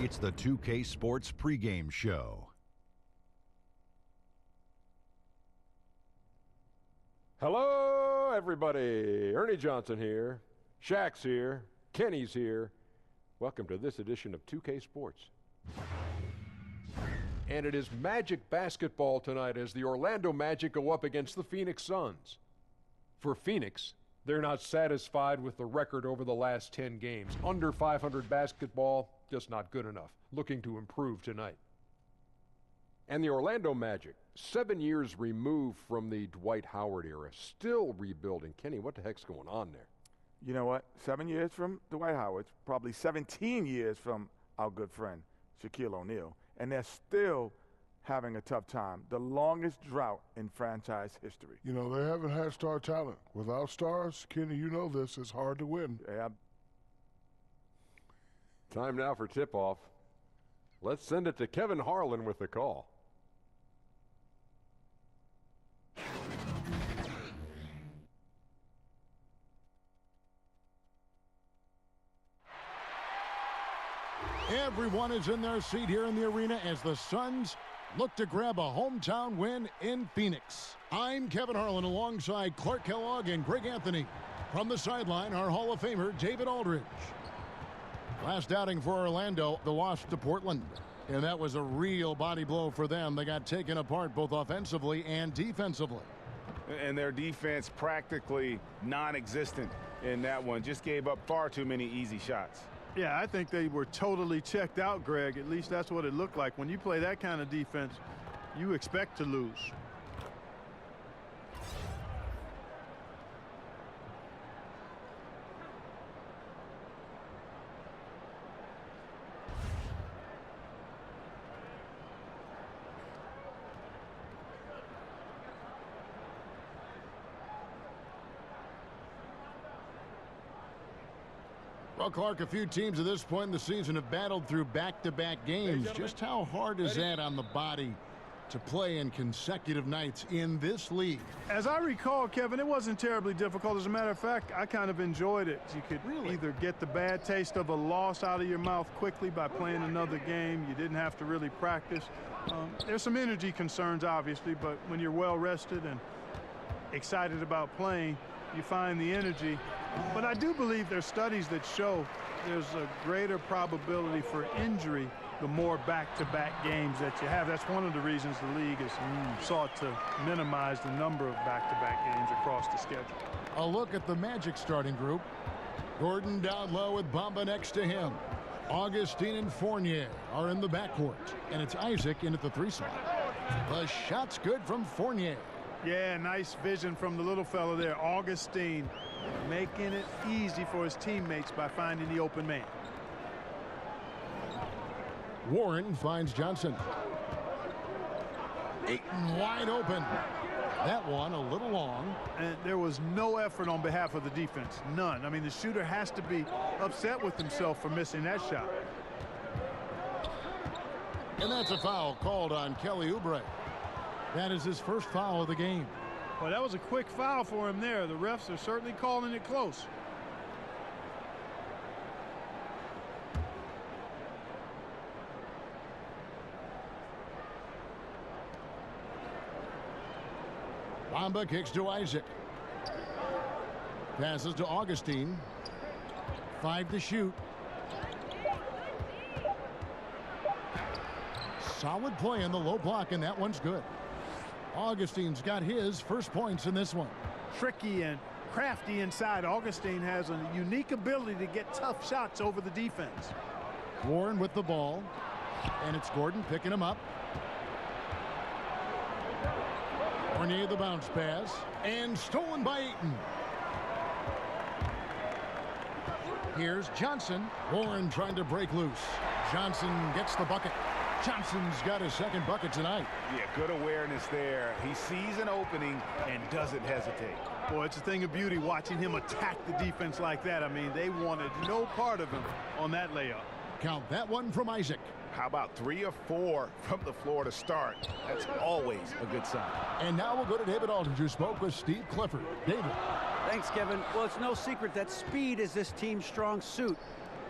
It's the 2K Sports pregame show. Hello, everybody. Ernie Johnson here. Shaq's here. Kenny's here. Welcome to this edition of 2K Sports. And it is Magic basketball tonight as the Orlando Magic go up against the Phoenix Suns. For Phoenix, they're not satisfied with the record over the last 10 games. Under 500 basketball, just not good enough. Looking to improve tonight. And the Orlando Magic, 7 years removed from the Dwight Howard era, still rebuilding. Kenny, what the heck's going on there? You know what? 7 years from Dwight Howard, probably 17 years from our good friend Shaquille O'Neal, and they're still having a tough time. The longest drought in franchise history. You know, they haven't had star talent. Without stars, Kenny, you know this, it's hard to win. Yeah. Time now for tip-off. Let's send it to Kevin Harlan with the call. Everyone is in their seat here in the arena as the Suns look to grab a hometown win in Phoenix. I'm Kevin Harlan alongside Clark Kellogg and Greg Anthony. From the sideline, our Hall of Famer, David Aldridge. Last outing for Orlando, the loss to Portland. And that was a real body blow for them. They got taken apart both offensively and defensively. And their defense practically non-existent in that one. Just gave up far too many easy shots. Yeah, I think they were totally checked out, Greg. At least that's what it looked like. When you play that kind of defense, you expect to lose. Well, Clark, a few teams at this point in the season have battled through back-to-back games. Just how hard is that on the body to play in consecutive nights in this league? As I recall, Kevin, it wasn't terribly difficult. As a matter of fact, I kind of enjoyed it. You could either get the bad taste of a loss out of your mouth quickly by playing another game. You didn't have to really practice. There's some energy concerns, obviously, but when you're well-rested and excited about playing, you find the energy. But I do believe there's studies that show there's a greater probability for injury the more back-to-back games that you have. That's one of the reasons the league has sought to minimize the number of back-to-back games across the schedule. A look at the Magic starting group. Gordon down low with Bamba next to him. Augustine and Fournier are in the backcourt. And it's Isaac in at the 3 slot. The shot's good from Fournier. Yeah, nice vision from the little fella there, Augustine, making it easy for his teammates by finding the open man. Warren finds Johnson. Ayton wide open. That one a little long. And there was no effort on behalf of the defense, none. I mean, the shooter has to be upset with himself for missing that shot. And that's a foul called on Kelly Oubre. That is his first foul of the game. Well, that was a quick foul for him there. The refs are certainly calling it close. Bamba kicks to Isaac. Passes to Augustine. 5 to shoot. Solid play in the low block, and that one's good. Augustine's got his first points in this one. Tricky and crafty inside. Augustine has a unique ability to get tough shots over the defense. Warren with the ball, and it's Gordon picking him up. Fournier the bounce pass, and stolen by Ayton. Here's Johnson. Warren trying to break loose. Johnson gets the bucket. Johnson's got his second bucket tonight. Yeah, good awareness there. He sees an opening and doesn't hesitate. Boy, it's a thing of beauty watching him attack the defense like that. I mean, they wanted no part of him on that layup. Count that one from Isaac. How about 3 or 4 from the floor to start? That's always a good sign. And now we'll go to David Aldridge, who spoke with Steve Clifford. David. Thanks, Kevin. Well, it's no secret that speed is this team's strong suit.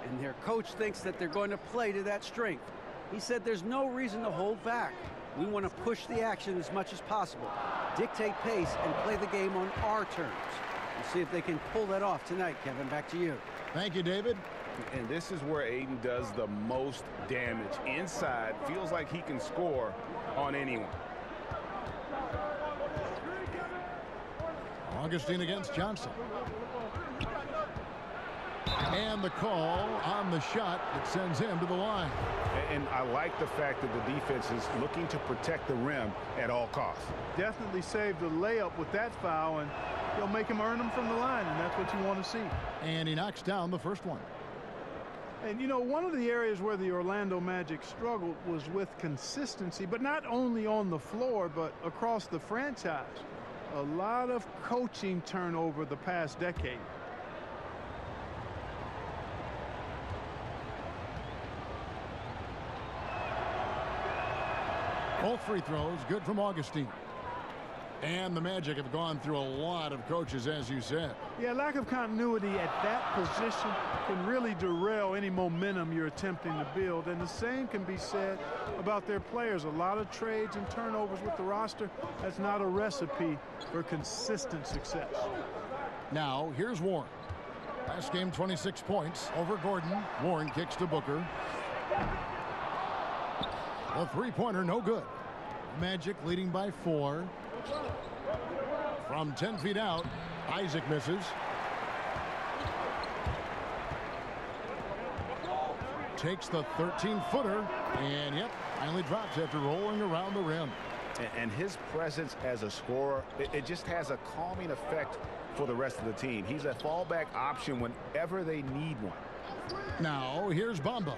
and their coach thinks that they're going to play to that strength. He said there's no reason to hold back. We want to push the action as much as possible, dictate pace, and play the game on our terms. We'll see if they can pull that off tonight. Kevin, back to you. Thank you, David. And this is where Aiden does the most damage. Inside, feels like he can score on anyone. Augustine against Johnson. And the call on the shot that sends him to the line. And I like the fact that the defense is looking to protect the rim at all costs. Definitely saved the layup with that foul, and he'll make him earn them from the line, and that's what you want to see. And he knocks down the first one. And, you know, one of the areas where the Orlando Magic struggled was with consistency, but not only on the floor, but across the franchise. A lot of coaching turnover the past decade. Both free throws good from Augustine. And the Magic have gone through a lot of coaches, as you said. Yeah, lack of continuity at that position can really derail any momentum you're attempting to build. And the same can be said about their players. A lot of trades and turnovers with the roster. That's not a recipe for consistent success. Now, here's Warren. Last game, 26 points over Gordon. Warren kicks to Booker. The three-pointer, no good. Magic leading by 4. From 10 feet out, Isaac misses. Takes the 13-footer, and yep, finally drops after rolling around the rim. And his presence as a scorer, it just has a calming effect for the rest of the team. He's a fallback option whenever they need one. Now, here's Bamba.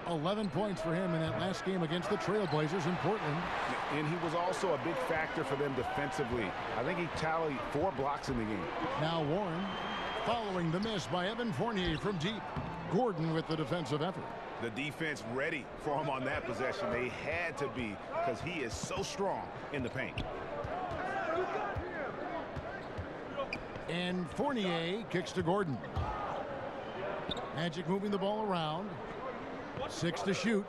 11 points for him in that last game against the Trailblazers in Portland. And he was also a big factor for them defensively. I think he tallied 4 blocks in the game. Now Warren following the miss by Evan Fournier from deep. Gordon with the defensive effort. The defense ready for him on that possession. They had to be, because he is so strong in the paint. And Fournier kicks to Gordon. Magic moving the ball around. 6 to shoot.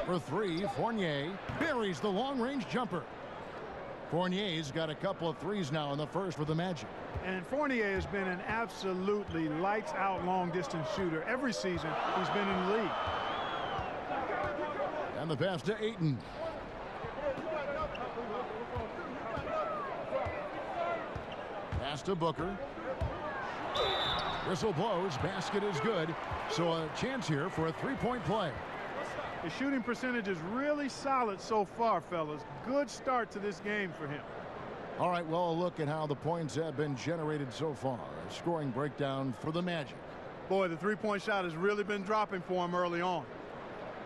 For 3, Fournier buries the long-range jumper. Fournier's got a couple of threes now in the first with the Magic. And Fournier has been an absolutely lights-out long-distance shooter every season he's been in the league. And the pass to Ayton. Pass to Booker. Whistle blows. Basket is good. So a chance here for a three-point play. His shooting percentage is really solid so far, fellas. Good start to this game for him. All right, well, a look at how the points have been generated so far. A scoring breakdown for the Magic. Boy, the three-point shot has really been dropping for him early on.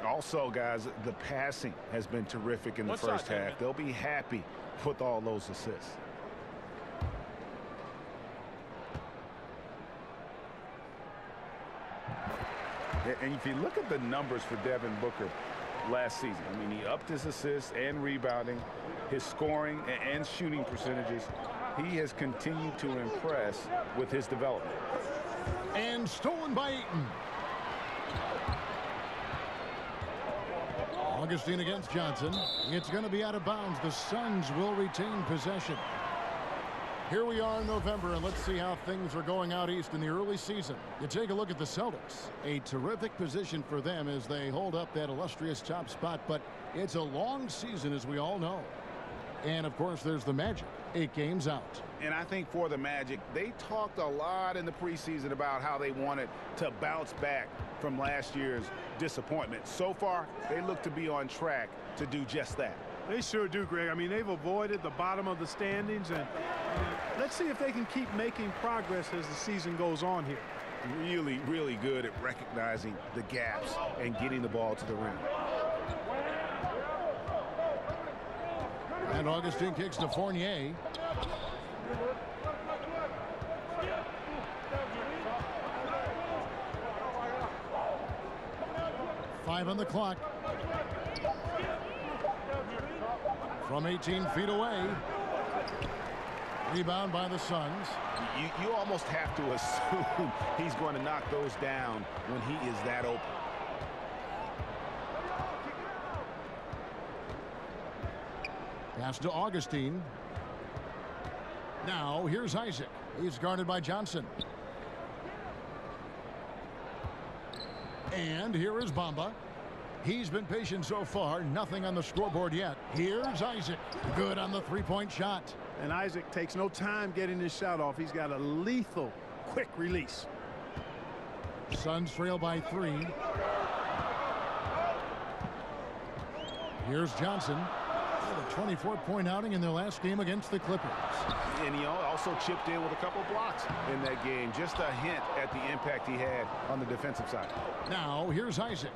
Also, guys, the passing has been terrific in the first half. They'll be happy with all those assists. And if you look at the numbers for Devin Booker last season, I mean, he upped his assists and rebounding, his scoring and shooting percentages. He has continued to impress with his development. And stolen by Ayton. Augustine against Johnson. It's going to be out of bounds. The Suns will retain possession. Here we are in November, and let's see how things are going out east in the early season. You take a look at the Celtics. A terrific position for them as they hold up that illustrious top spot, but it's a long season, as we all know. And, of course, there's the Magic. 8 games out. And I think for the Magic, they talked a lot in the preseason about how they wanted to bounce back from last year's disappointment. So far, they look to be on track to do just that. They sure do, Greg. I mean, they've avoided the bottom of the standings, and let's see if they can keep making progress as the season goes on here. Really, really good at recognizing the gaps and getting the ball to the rim. And Augustine kicks to Fournier. Five on the clock. From 18 feet away. Rebound by the Suns. You almost have to assume he's going to knock those down when he is that open. Pass to Augustine. Now here's Isaac. He's guarded by Johnson. And here is Bamba. He's been patient so far. Nothing on the scoreboard yet. Here's Isaac. Good on the three-point shot. And Isaac takes no time getting his shot off. He's got a lethal, quick release. Suns trail by 3. Here's Johnson. A 24-point outing in their last game against the Clippers. And he also chipped in with a couple blocks in that game. Just a hint at the impact he had on the defensive side. Now here's Isaac.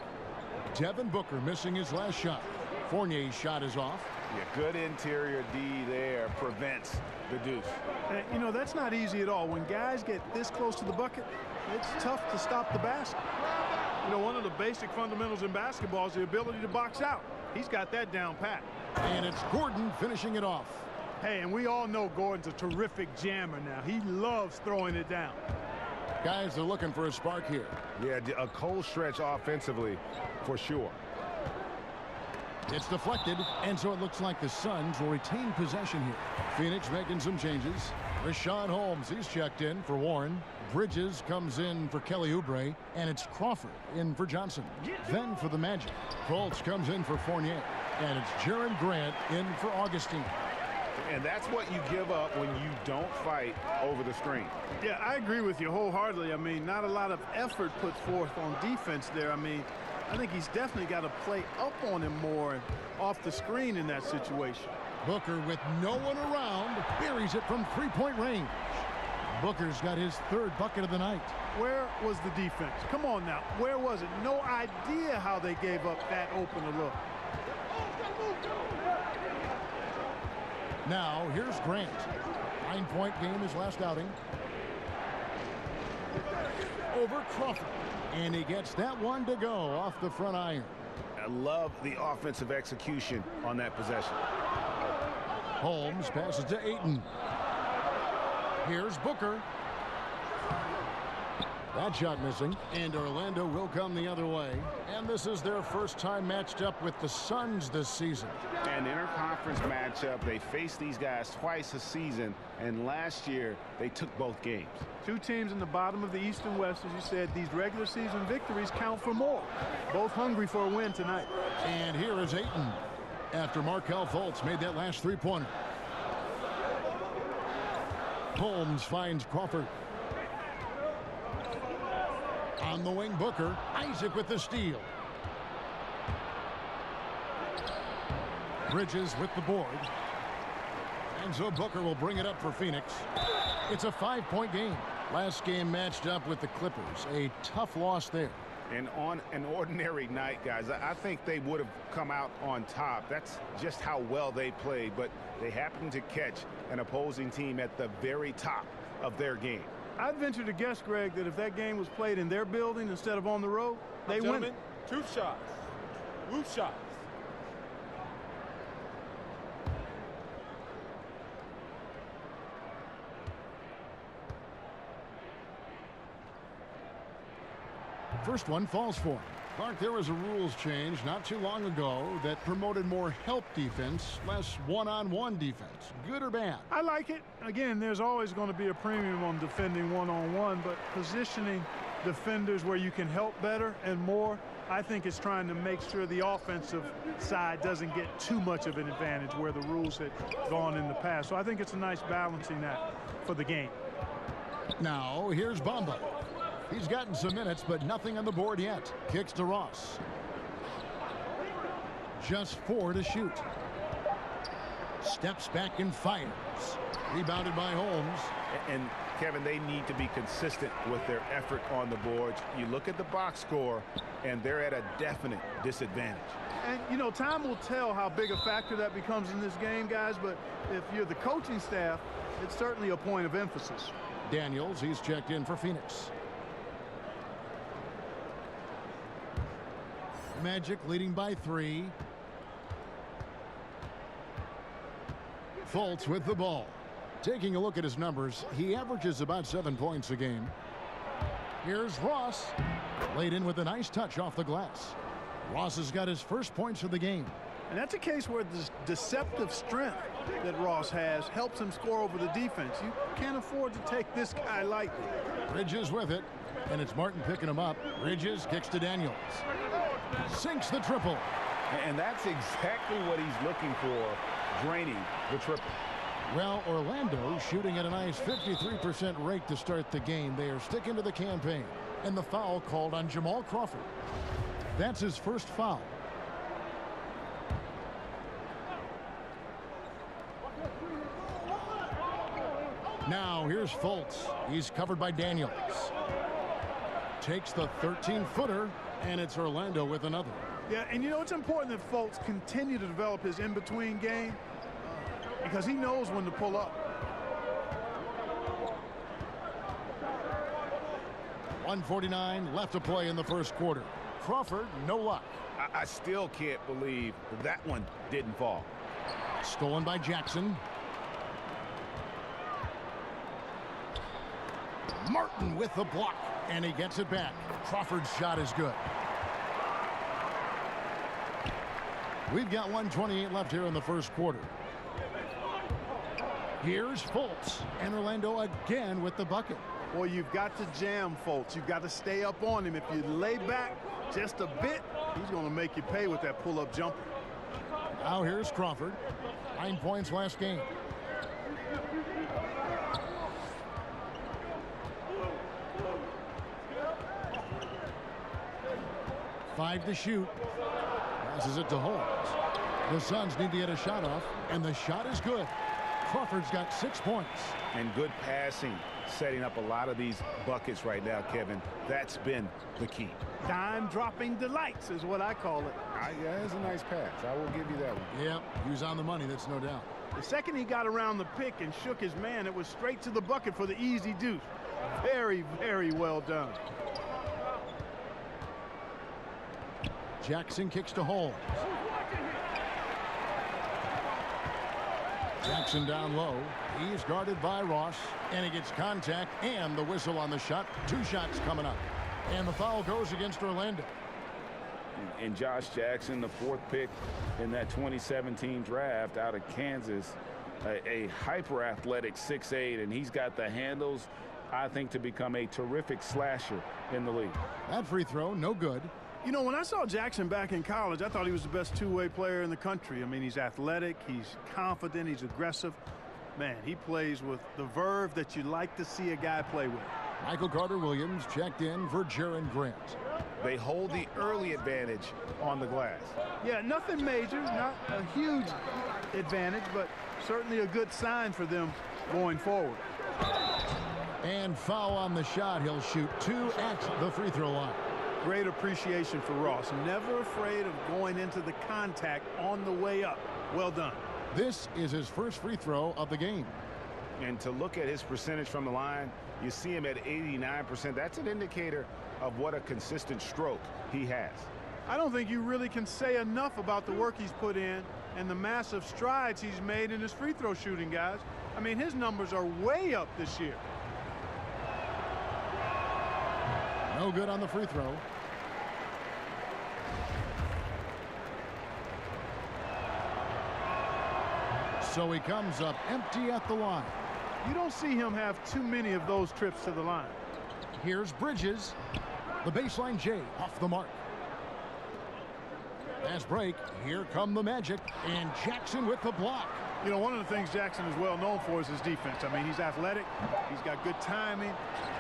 Devin Booker missing his last shot. Fournier's shot is off. Yeah, good interior D there prevents the deuce. And, you know, that's not easy at all. When guys get this close to the bucket, it's tough to stop the basket. You know, one of the basic fundamentals in basketball is the ability to box out. He's got that down pat. And it's Gordon finishing it off. Hey, and we all know Gordon's a terrific jammer now. He loves throwing it down. Guys are looking for a spark here. Yeah, a cold stretch offensively for sure. It's deflected, and so it looks like the Suns will retain possession here. Phoenix making some changes. Rashawn Holmes, he's checked in for Warren. Bridges comes in for Kelly Oubre, and it's Crawford in for Johnson. Then for the Magic, Fultz comes in for Fournier, and it's Jaren Grant in for Augustine. And that's what you give up when you don't fight over the screen. Yeah, I agree with you wholeheartedly. I mean, not a lot of effort put forth on defense there. I mean, I think he's definitely got to play up on him more and off the screen in that situation. Booker, with no one around, buries it from three-point range. Booker's got his third bucket of the night. Where was the defense? Come on now. Where was it? No idea how they gave up that open a look. Now, here's Grant. 9-point game his last outing. Over Crawford. And he gets that one to go off the front iron. I love the offensive execution on that possession. Holmes passes to Ayton. Here's Booker. That shot missing. And Orlando will come the other way. And this is their first time matched up with the Suns this season. An interconference matchup. They faced these guys twice a season. And last year, they took both games. Two teams in the bottom of the East and West, as you said. These regular season victories count for more. Both hungry for a win tonight. And here is Ayton after Markelle Fultz made that last three-pointer. Holmes finds Crawford. On the wing, Booker. Isaac with the steal. Bridges with the board. And so Booker will bring it up for Phoenix. It's a 5-point game. Last game matched up with the Clippers. A tough loss there. And on an ordinary night, guys, I think they would have come out on top. That's just how well they played. But they happened to catch an opposing team at the very top of their game. I'd venture to guess, Greg, that if that game was played in their building instead of on the road, they win it. Two shots. Roof shots. First one falls for him. Clark, there was a rules change not too long ago that promoted more help defense, less one-on-one defense. Good or bad? I like it. Again, there's always going to be a premium on defending one-on-one, but positioning defenders where you can help better and more, I think it's trying to make sure the offensive side doesn't get too much of an advantage where the rules had gone in the past. So I think it's a nice balancing act for the game. Now, here's Bamba. He's gotten some minutes, but nothing on the board yet. Kicks to Ross. Just 4 to shoot. Steps back and fires. Rebounded by Holmes. And Kevin, they need to be consistent with their effort on the boards. You look at the box score, and they're at a definite disadvantage. And, you know, time will tell how big a factor that becomes in this game, guys, but if you're the coaching staff, it's certainly a point of emphasis. Daniels, he's checked in for Phoenix. Magic leading by 3. Fultz with the ball. Taking a look at his numbers, he averages about 7 points a game. Here's Ross. Laid in with a nice touch off the glass. Ross has got his first points of the game. And that's a case where the deceptive strength that Ross has helps him score over the defense. You can't afford to take this guy lightly. Bridges with it, and it's Martin picking him up. Bridges kicks to Daniels. Sinks the triple. And that's exactly what he's looking for, draining the triple. Well, Orlando shooting at a nice 53% rate to start the game. They are sticking to the campaign. And the foul called on Jamal Crawford. That's his first foul. Now here's Fultz. He's covered by Daniels. Takes the 13-footer, and it's Orlando with another. Yeah, and you know, it's important that Fultz continue to develop his in-between game because he knows when to pull up. 1:49 left to play in the first quarter. Crawford, no luck. I still can't believe that one didn't fall. Stolen by Jackson. Martin with the block, and he gets it back. Crawford's shot is good. We've got 1:28 left here in the first quarter. Here's Fultz, and Orlando again with the bucket. Well, you've got to jam Fultz. You've got to stay up on him. If you lay back just a bit, he's going to make you pay with that pull-up jumper. Now here's Crawford. 9 points last game. Five to shoot. Passes it to Holmes. The Suns need to get a shot off, and the shot is good. Crawford's got 6 points. And good passing, setting up a lot of these buckets right now, Kevin. That's been the key. Dime-dropping delights is what I call it. Yeah, it's a nice pass. I will give you that one. Yep, he was on the money, that's no doubt. The second he got around the pick and shook his man, it was straight to the bucket for the easy deuce. Very, very well done. Jackson kicks to Holmes. Jackson down low. He's guarded by Ross, and he gets contact and the whistle on the shot. 2 shots coming up. And the foul goes against Orlando. And Josh Jackson, the 4th pick in that 2017 draft out of Kansas, a hyper-athletic 6'8", and he's got the handles, I think, to become a terrific slasher in the league. That free throw, no good. You know, when I saw Jackson back in college, I thought he was the best two-way player in the country. I mean, he's athletic, he's confident, he's aggressive. Man, he plays with the verve that you like to see a guy play with. Michael Carter-Williams checked in for Jaron Grant. They hold the early advantage on the glass. Yeah, nothing major, not a huge advantage, but certainly a good sign for them going forward. And foul on the shot. He'll shoot 2 at the free throw line. Great appreciation for Ross. Never afraid of going into the contact on the way up. Well done. This is his first free throw of the game. And to look at his percentage from the line, you see him at 89%. That's an indicator of what a consistent stroke he has. I don't think you really can say enough about the work he's put in and the massive strides he's made in his free throw shooting, guys. I mean, his numbers are way up this year. No good on the free throw. So he comes up empty at the line. You don't see him have too many of those trips to the line. Here's Bridges. The baseline J off the mark. Fast break. Here come the Magic. And Jackson with the block. You know, one of the things Jackson is well known for is his defense. I mean, he's athletic, he's got good timing,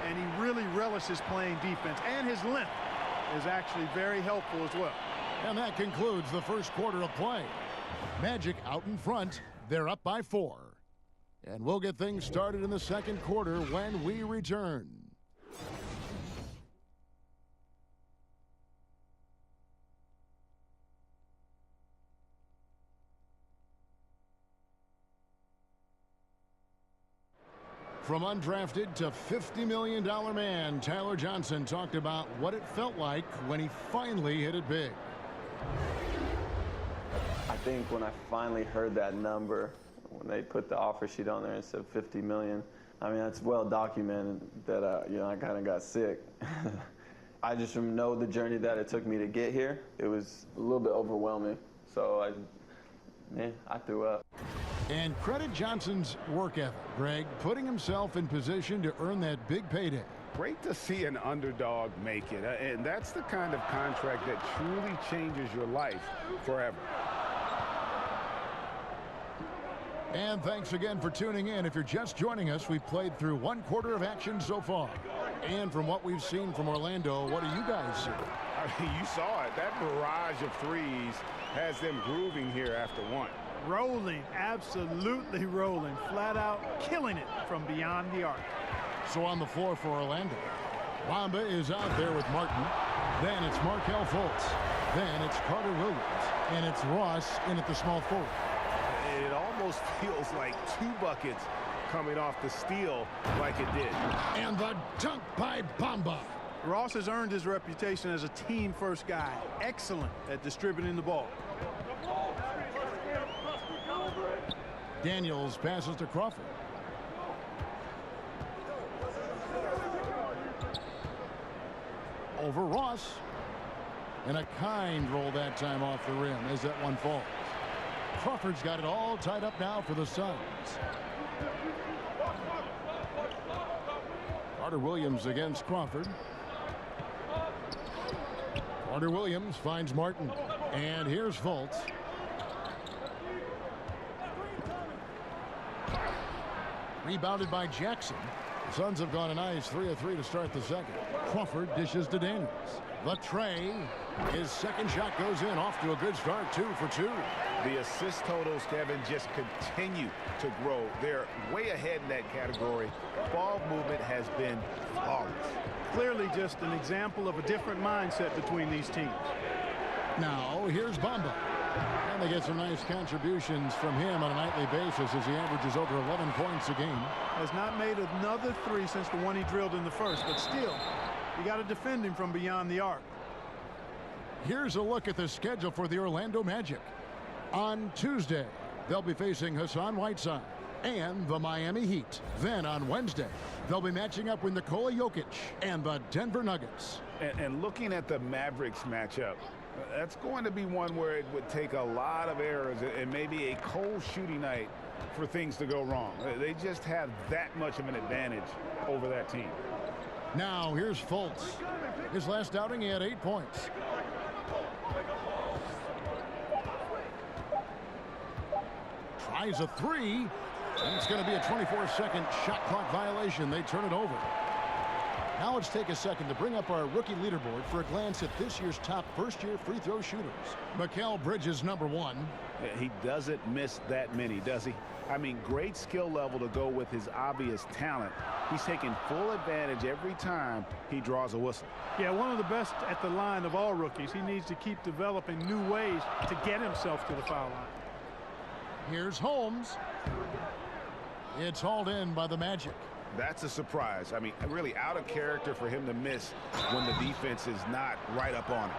and he really relishes playing defense. And his length is actually very helpful as well. And that concludes the first quarter of play. Magic out in front. They're up by 4. And we'll get things started in the second quarter when we return. From undrafted to $50 million man, Tyler Johnson talked about what it felt like when he finally hit it big. I think when I finally heard that number, when they put the offer sheet on there and said $50 million. I mean, that's well documented that, you know, I kind of got sick. I just know the journey that it took me to get here. It was a little bit overwhelming, so I threw up. And credit Johnson's work ethic, Greg, putting himself in position to earn that big payday. Great to see an underdog make it, and that's the kind of contract that truly changes your life forever. And thanks again for tuning in. If you're just joining us, we've played through 1/4 of action so far. And from what we've seen from Orlando, what do you guys see? I mean, you saw it. That barrage of threes has them grooving here after one. Rolling, absolutely rolling, flat out killing it from beyond the arc. So on the floor for Orlando, Bamba is out there with Martin. Then it's Markelle Fultz. Then it's Carter Williams. And it's Ross in at the small forward. It almost feels like 2 buckets coming off the steal like it did. And the dunk by Bamba. Ross has earned his reputation as a team-first guy. Excellent at distributing the ball. Daniels passes to Crawford. Over Ross. And a kind roll that time off the rim as that one falls. Crawford's got it all tied up now for the Suns. Carter Williams against Crawford. Carter Williams finds Martin. And here's Fultz. Rebounded by Jackson. The Suns have gone a nice 3 of 3 to start the second. Crawford dishes to Daniels. The tray. His second shot goes in, off to a good start, 2 for 2. The assist totals, Kevin, just continue to grow. They're way ahead in that category. Ball movement has been flawless. Clearly just an example of a different mindset between these teams. Now, here's Bamba. And they get some nice contributions from him on a nightly basis as he averages over 11 points a game. Has not made another 3 since the one he drilled in the first, but still, you got to defend him from beyond the arc. Here's a look at the schedule for the Orlando Magic. On Tuesday, they'll be facing Hassan Whiteside and the Miami Heat. Then on Wednesday, they'll be matching up with Nikola Jokic and the Denver Nuggets. And looking at the Mavericks matchup, that's going to be one where it would take a lot of errors and maybe a cold shooting night for things to go wrong. They just have that much of an advantage over that team. Now here's Fultz. His last outing, he had 8 points. Tries a 3. And it's going to be a 24-second shot clock violation. They turn it over. Now let's take a second to bring up our rookie leaderboard for a glance at this year's top first-year free throw shooters. Mikal Bridges, number 1. He doesn't miss that many, does he? I mean, great skill level to go with his obvious talent. He's taking full advantage every time he draws a whistle. Yeah, one of the best at the line of all rookies. He needs to keep developing new ways to get himself to the foul line. Here's Holmes. It's hauled in by the Magic. That's a surprise. I mean, really out of character for him to miss when the defense is not right up on him.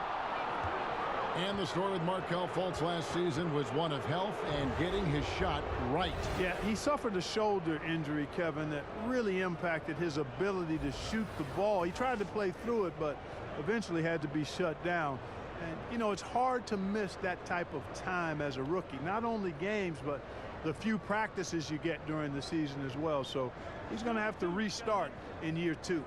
And the story with Markelle Fultz last season was one of health and getting his shot right. Yeah, he suffered a shoulder injury, Kevin, that really impacted his ability to shoot the ball. He tried to play through it, but eventually had to be shut down. And, you know, it's hard to miss that type of time as a rookie. Not only games, but the few practices you get during the season as well. So he's going to have to restart in year 2.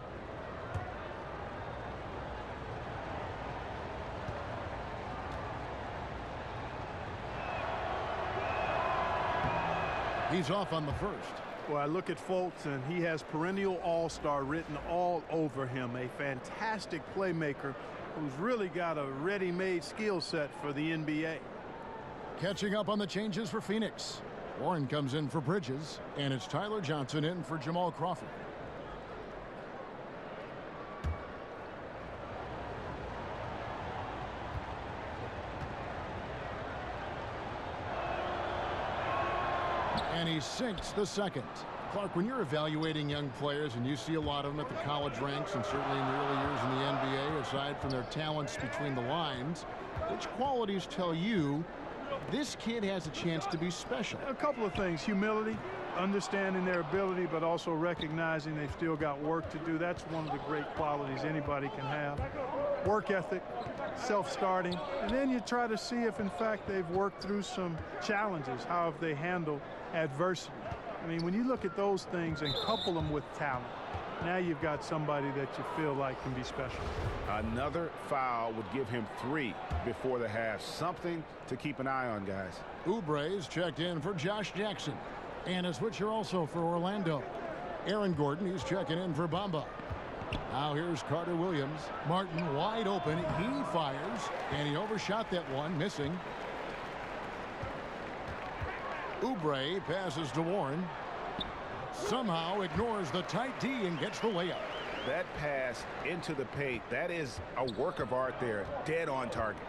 He's off on the first. Well, I look at Fultz, and he has perennial all-star written all over him. A fantastic playmaker who's really got a ready-made skill set for the NBA. Catching up on the changes for Phoenix. Warren comes in for Bridges, and it's Tyler Johnson in for Jamal Crawford. And he sinks the second. Clark, when you're evaluating young players and you see a lot of them at the college ranks and certainly in the early years in the NBA, aside from their talents between the lines, which qualities tell you This kid has a chance to be special. A couple of things: humility, understanding their ability, but also recognizing they've still got work to do. That's one of the great qualities anybody can have. Work ethic, self-starting, and then you try to see if in fact they've worked through some challenges. How have they handled adversity? I mean, when you look at those things and couple them with talent, now you've got somebody that you feel like can be special. Another foul would give him 3 before the half. Something to keep an eye on, guys. Oubre's checked in for Josh Jackson. And a switcher also for Orlando. Aaron Gordon, he's checking in for Bamba. Now here's Carter Williams. Martin wide open. He fires, and he overshot that one, missing. Oubre passes to Warren. Somehow ignores the tight D and gets the layup. That pass into the paint, that is a work of art there. Dead on target.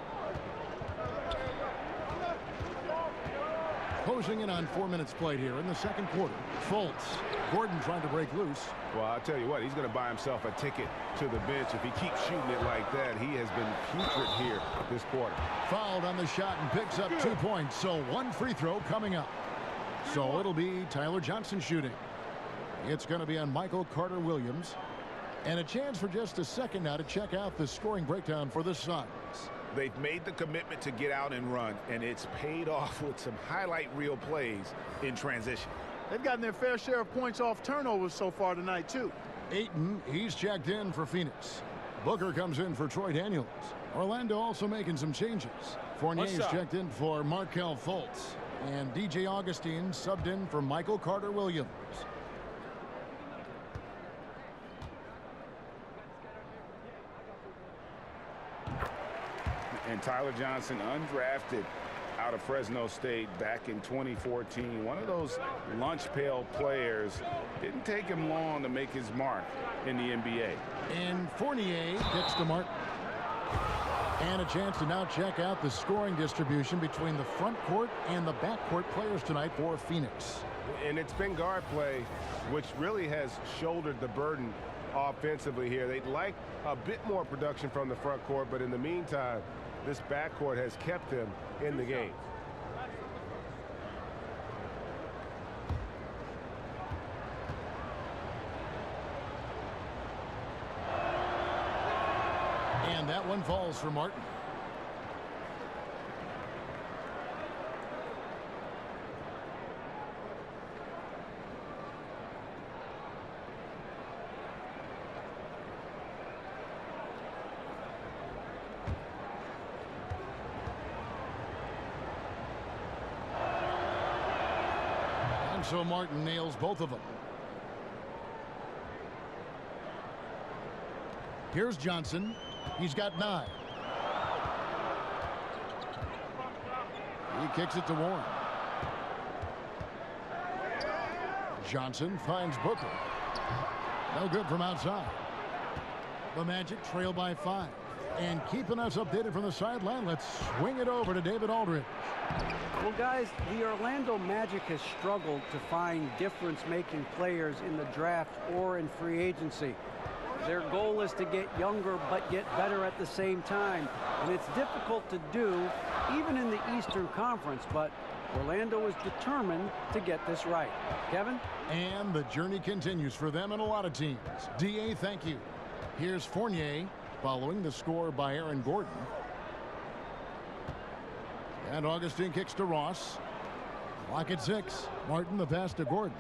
Closing in on 4 minutes played here in the second quarter. Fultz. Gordon trying to break loose. Well, I'll tell you what, he's going to buy himself a ticket to the bench. If he keeps shooting it like that, he has been putrid here this quarter. Fouled on the shot and picks up 2 points, so 1 free throw coming up. So it'll be Tyler Johnson shooting. It's going to be on Michael Carter Williams. And a chance for just a second now to check out the scoring breakdown for the Suns. They've made the commitment to get out and run, and it's paid off with some highlight reel plays in transition. They've gotten their fair share of points off turnovers so far tonight, too. Ayton, he's checked in for Phoenix. Booker comes in for Troy Daniels. Orlando also making some changes. Fournier's checked in for Markelle Fultz. And DJ Augustine subbed in for Michael Carter Williams. And Tyler Johnson, undrafted out of Fresno State back in 2014. One of those lunch pail players. Didn't take him long to make his mark in the NBA. And Fournier gets to Martin. And a chance to now check out the scoring distribution between the front court and the back court players tonight for Phoenix. And it's been guard play, which really has shouldered the burden offensively here. They'd like a bit more production from the front court, but in the meantime, this backcourt has kept them in the game. And that one falls for Martin. So Martin nails both of them. Here's Johnson. He's got 9. He kicks it to Warren. Johnson finds Booker. No good from outside. The Magic trail by 5. And keeping us updated from the sideline, let's swing it over to David Aldridge. Well, guys, the Orlando Magic has struggled to find difference-making players in the draft or in free agency. Their goal is to get younger but get better at the same time. And it's difficult to do, even in the Eastern Conference, but Orlando is determined to get this right. Kevin? And the journey continues for them and a lot of teams. D.A., thank you. Here's Fournier following the score by Aaron Gordon. And Augustine kicks to Ross. Clock at 6. Martin the pass to Gordon.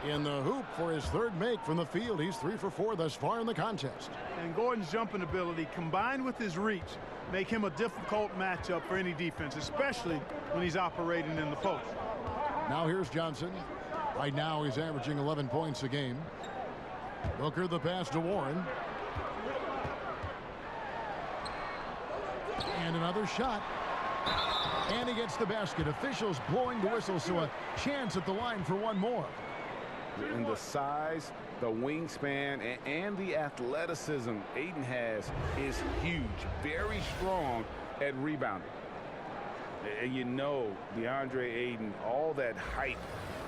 In the hoop for his third make from the field. He's 3 for 4 thus far in the contest. And Gordon's jumping ability combined with his reach make him a difficult matchup for any defense, especially when he's operating in the post. Now here's Johnson. Right now he's averaging 11 points a game. Booker the pass to Warren. And another shot. And he gets the basket. Officials blowing the whistle, so a chance at the line for one more. And the size, the wingspan, and the athleticism Ayton has is huge. Very strong at rebounding. And you know, DeAndre Ayton, all that height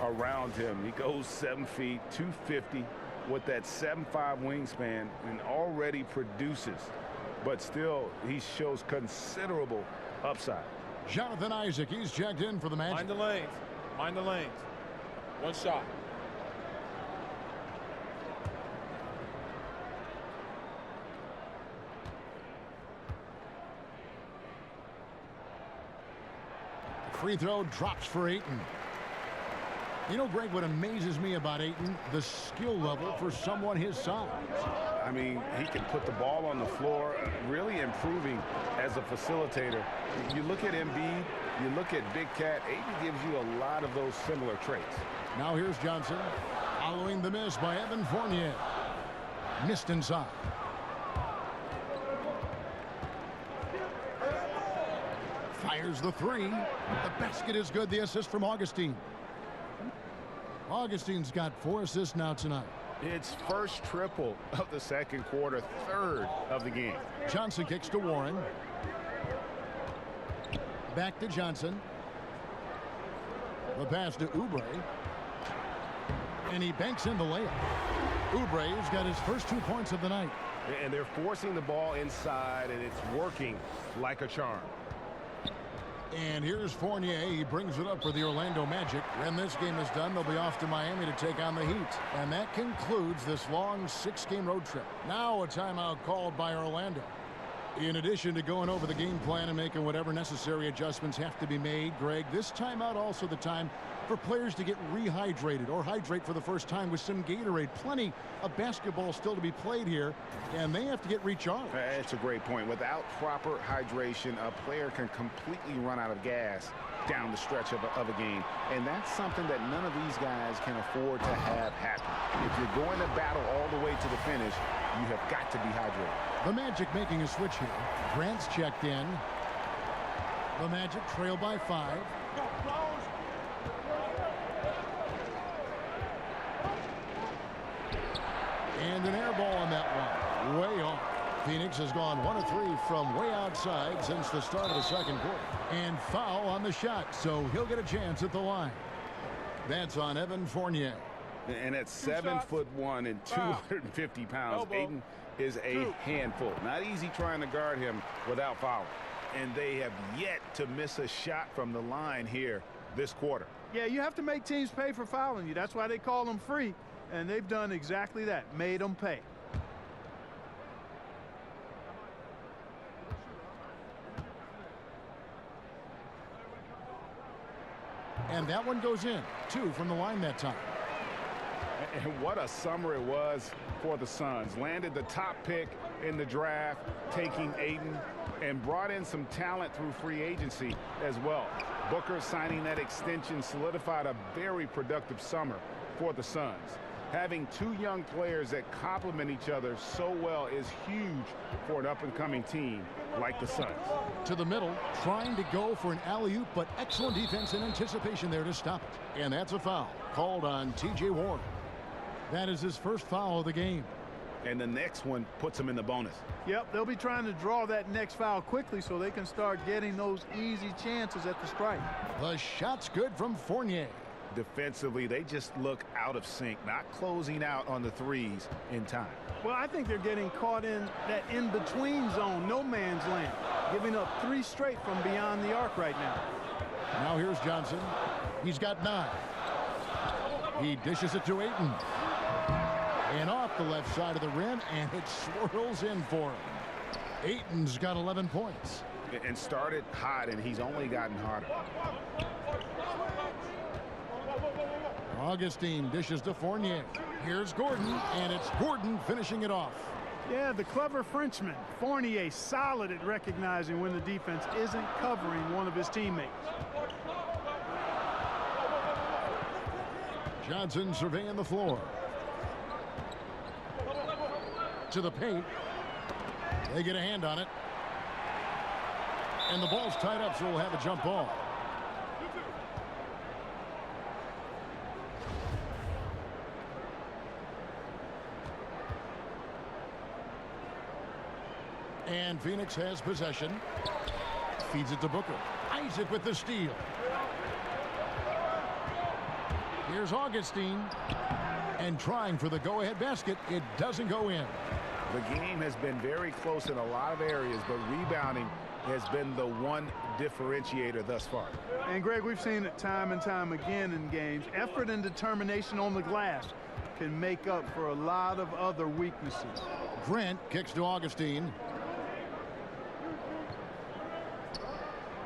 around him. He goes 7 feet, 250 with that 7'5" wingspan and already produces. But still, he shows considerable upside. Jonathan Isaac, he's checked in for the Magic. Mind the lanes. Mind the lanes. One shot. Free throw drops for Ayton. You know, Greg, what amazes me about Ayton, the skill level for someone his size. I mean, he can put the ball on the floor, really improving as a facilitator. You look at Embiid, you look at Big Cat, Ayton gives you a lot of those similar traits. Now here's Johnson, following the miss by Evan Fournier. Missed inside. Fires the three. The basket is good. The assist from Augustine. Augustine's got 4 assists now tonight. It's first triple of the second quarter, third of the game. Johnson kicks to Warren. Back to Johnson. The pass to Oubre. And he banks in the layup. Oubre's got his first 2 points of the night. And they're forcing the ball inside, and it's working like a charm. And here's Fournier. He brings it up for the Orlando Magic. When this game is done, they'll be off to Miami to take on the Heat. And that concludes this long 6-game road trip. Now a timeout called by Orlando. In addition to going over the game plan and making whatever necessary adjustments have to be made, Greg, this timeout also the time for players to get rehydrated or hydrate for the first time with some Gatorade. Plenty of basketball still to be played here, and they have to get recharged. That's a great point. Without proper hydration, a player can completely run out of gas down the stretch of a game. And that's something that none of these guys can afford to have happen. If you're going to battle all the way to the finish, you have got to be hydrated. The Magic making a switch here. Grant's checked in. The Magic trail by 5. And an air ball on that one. Way off. Phoenix has gone 1 of 3 from way outside since the start of the second quarter. And foul on the shot, so he'll get a chance at the line. That's on Evan Fournier. And at 7'1" and 250 pounds, Ayton is a handful. Not easy trying to guard him without fouling. And they have yet to miss a shot from the line here this quarter. Yeah, you have to make teams pay for fouling you. That's why they call them free. And they've done exactly that, made them pay. And that one goes in. 2 from the line that time. And what a summer it was for the Suns. Landed the top pick in the draft, taking Ayton, and brought in some talent through free agency as well. Booker signing that extension solidified a very productive summer for the Suns. Having 2 young players that complement each other so well is huge for an up-and-coming team like the Suns. To the middle, trying to go for an alley-oop, but excellent defense and anticipation there to stop it. And that's a foul called on T.J. Warren. That is his first foul of the game. And the next one puts him in the bonus. Yep, they'll be trying to draw that next foul quickly so they can start getting those easy chances at the stripe. The shot's good from Fournier. Defensively, they just look out of sync, not closing out on the threes in time. Well, I think they're getting caught in that in-between zone, no man's land, giving up 3 straight from beyond the arc right now. Now here's Johnson. He's got 9. He dishes it to Ayton. And off the left side of the rim, and it swirls in for him. Ayton's got 11 points. And started hot, and he's only gotten hotter. Augustine dishes to Fournier. Here's Gordon, and it's Gordon finishing it off. Yeah, the clever Frenchman. Fournier solid at recognizing when the defense isn't covering one of his teammates. Johnson surveying the floor. To the paint. They get a hand on it. And the ball's tied up, so we'll have a jump ball. And Phoenix has possession. Feeds it to Booker. Isaac with the steal. Here's Augustine. And trying for the go-ahead basket. It doesn't go in. The game has been very close in a lot of areas, but rebounding has been the one differentiator thus far. And, Greg, we've seen it time and time again in games. Effort and determination on the glass can make up for a lot of other weaknesses. Grant kicks to Augustine.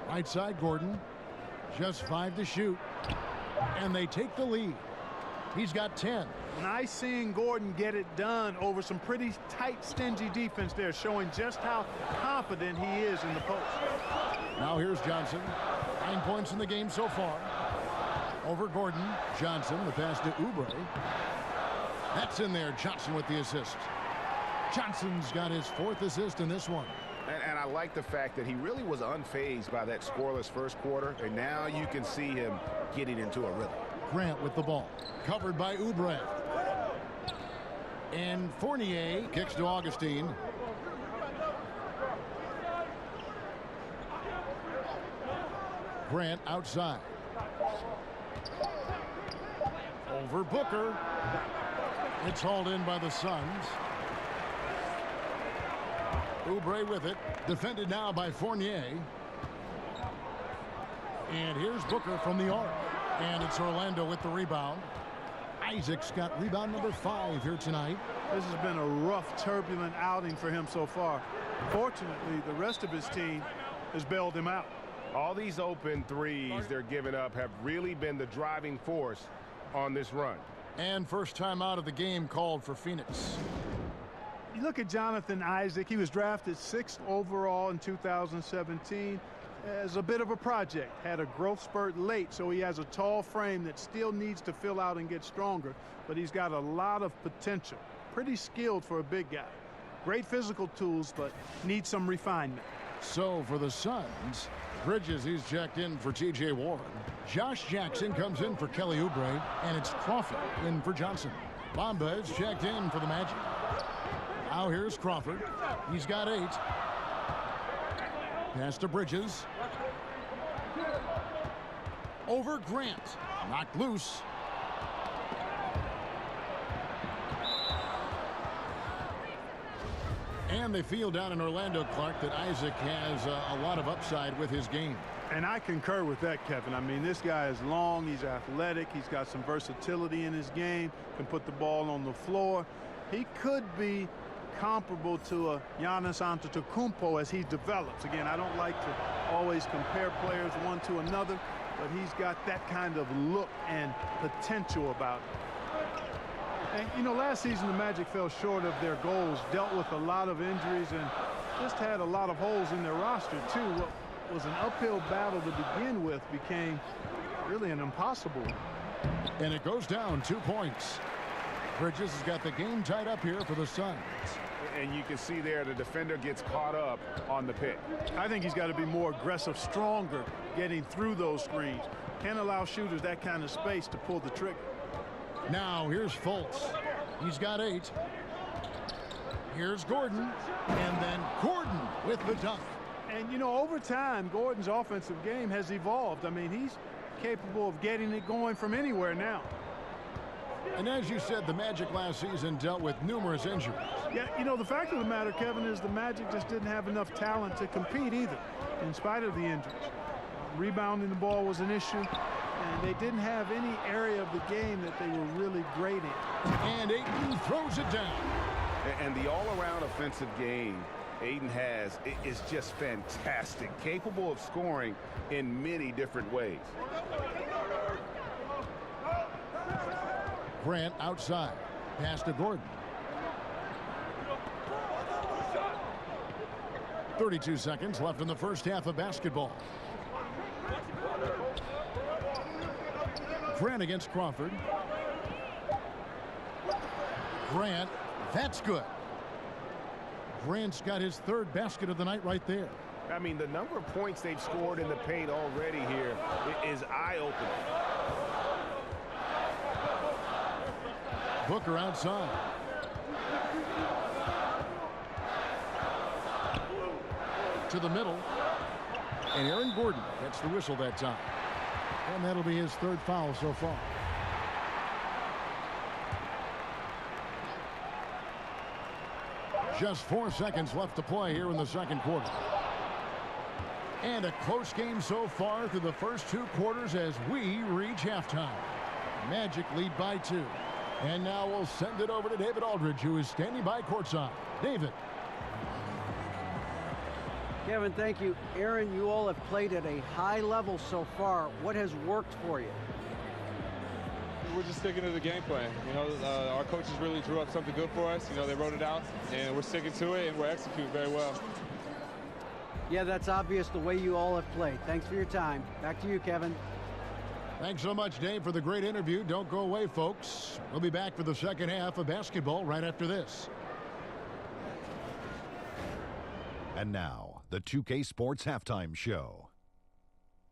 Right side, Gordon. Just 5 to shoot. And they take the lead. He's got 10. Nice seeing Gordon get it done over some pretty tight, stingy defense there, showing just how confident he is in the post. Now here's Johnson. 9 points in the game so far. Over Gordon. Johnson, the pass to Oubre. That's in there. Johnson with the assist. Johnson's got his 4th assist in this one. And I like the fact that he really was unfazed by that scoreless first quarter, and now you can see him getting into a rhythm. Grant with the ball. Covered by Oubre. And Fournier kicks to Augustine. Grant outside. Over Booker. It's hauled in by the Suns. Oubre with it. Defended now by Fournier. And here's Booker from the arc. And it's Orlando with the rebound. Isaac's got rebound number 5 here tonight. This has been a rough, turbulent outing for him so far. Fortunately, the rest of his team has bailed him out. All these open threes they're giving up have really been the driving force on this run. And first time out of the game called for Phoenix. You look at Jonathan Isaac. He was drafted 6th overall in 2017 as a bit of a project. Had a growth spurt late, so he has a tall frame that still needs to fill out and get stronger, but he's got a lot of potential. Pretty skilled for a big guy. Great physical tools, but needs some refinement. So for the Suns, Bridges, he's checked in for T.J. Warren. Josh Jackson comes in for Kelly Oubre, and it's Crawford in for Johnson. Bamba is checked in for the Magic. Now here's Crawford. He's got 8. Pass to Bridges. Over Grant. Knocked loose. And they feel down in Orlando, Clark, that Isaac has a lot of upside with his game. And I concur with that, Kevin. I mean, this guy is long, he's athletic, he's got some versatility in his game, can put the ball on the floor. He could be comparable to a Giannis Antetokounmpo as he develops. Again, I don't like to always compare players one to another, but he's got that kind of look and potential about him. And, you know, last season the Magic fell short of their goals, dealt with a lot of injuries, and just had a lot of holes in their roster, too. What was an uphill battle to begin with became really an impossible one. And it goes down 2 points. Bridges has got the game tied up here for the Suns. And you can see there the defender gets caught up on the pick. I think he's got to be more aggressive, stronger, getting through those screens. Can't allow shooters that kind of space to pull the trigger. Now here's Fultz. He's got 8. Here's Gordon. And then Gordon with the dunk. And, you know, over time, Gordon's offensive game has evolved. I mean, he's capable of getting it going from anywhere now. And as you said, the Magic last season dealt with numerous injuries. Yeah, you know, the fact of the matter, Kevin, is the Magic just didn't have enough talent to compete either, in spite of the injuries. Rebounding the ball was an issue, and they didn't have any area of the game that they were really great in. And Ayton throws it down. And the all-around offensive game Ayton has is just fantastic, capable of scoring in many different ways. Grant outside. Pass to Gordon. 32 seconds left in the first half of basketball. Grant against Crawford. Grant, that's good. Grant's got his 3rd basket of the night right there. I mean, the number of points they've scored in the paint already here is eye-opening. Booker outside. To the middle. And Aaron Gordon gets the whistle that time. And that'll be his 3rd foul so far. Just 4 seconds left to play here in the second quarter. And a close game so far through the first 2 quarters as we reach halftime. Magic lead by 2. And now we'll send it over to David Aldridge, who is standing by courtside. David. Kevin, thank you. Aaron, you all have played at a high level so far. What has worked for you? We're just sticking to the game plan. You know, our coaches really drew up something good for us. You know, they wrote it out, and we're sticking to it, and we're executing very well. Yeah, that's obvious the way you all have played. Thanks for your time. Back to you, Kevin. Thanks so much, Dave, for the great interview. Don't go away, folks. We'll be back for the second half of basketball right after this. And now, the 2K Sports Halftime Show.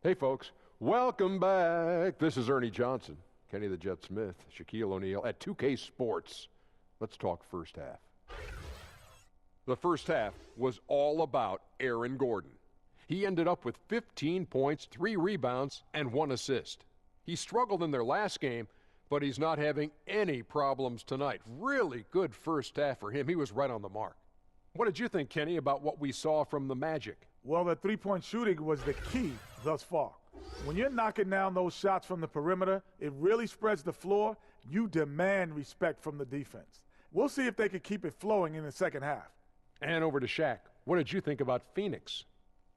Hey, folks. Welcome back. This is Ernie Johnson, Kenny the Jet Smith, Shaquille O'Neal at 2K Sports. Let's talk first half. The first half was all about Aaron Gordon. He ended up with 15 points, 3 rebounds, and 1 assist. He struggled in their last game, but he's not having any problems tonight. Really good first half for him. He was right on the mark. What did you think, Kenny, about what we saw from the Magic? Well, the three-point shooting was the key thus far. When you're knocking down those shots from the perimeter, it really spreads the floor. You demand respect from the defense. We'll see if they can keep it flowing in the second half. And over to Shaq. What did you think about Phoenix?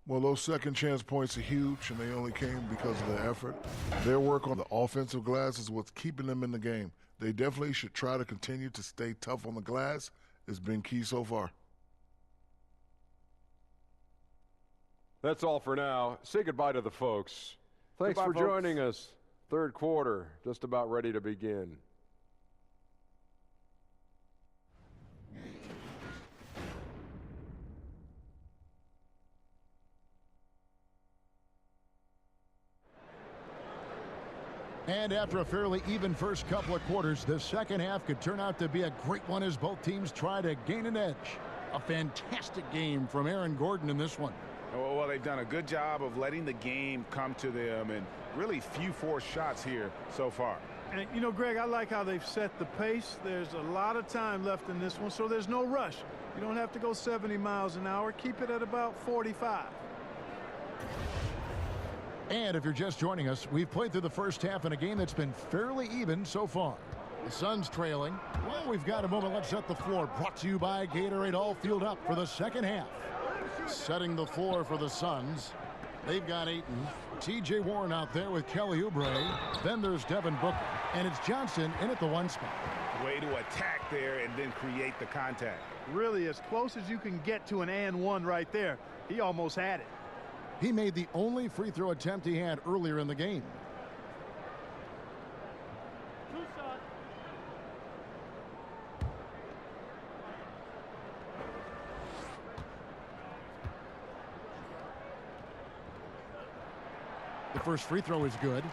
Well, those second chance points are huge, and they only came because of their effort. Their work on the offensive glass is what's keeping them in the game. They definitely should try to continue to stay tough on the glass. It's been key so far. That's all for now. Say goodbye to the folks. Thanks Goodbye, for joining us. Third quarter, just about ready to begin. And after a fairly even first couple of quarters, the second half could turn out to be a great one as both teams try to gain an edge. A fantastic game from Aaron Gordon in this one. Well, they've done a good job of letting the game come to them, and really few forced shots here so far. And, you know, Greg, I like how they've set the pace. There's a lot of time left in this one, so there's no rush. You don't have to go 70 miles an hour. Keep it at about 45. And if you're just joining us, we've played through the first half in a game that's been fairly even so far. The Suns trailing. Well, we've got a moment. Let's set the floor. Brought to you by Gatorade. All fueled up for the second half. Setting the floor for the Suns. They've got Ayton. T.J. Warren out there with Kelly Oubre. Then there's Devin Booker. And it's Johnson in at the 1 spot. Way to attack there and then create the contact. Really as close as you can get to an and one right there. He almost had it. He made the only free throw attempt he had earlier in the game. The first free throw is good.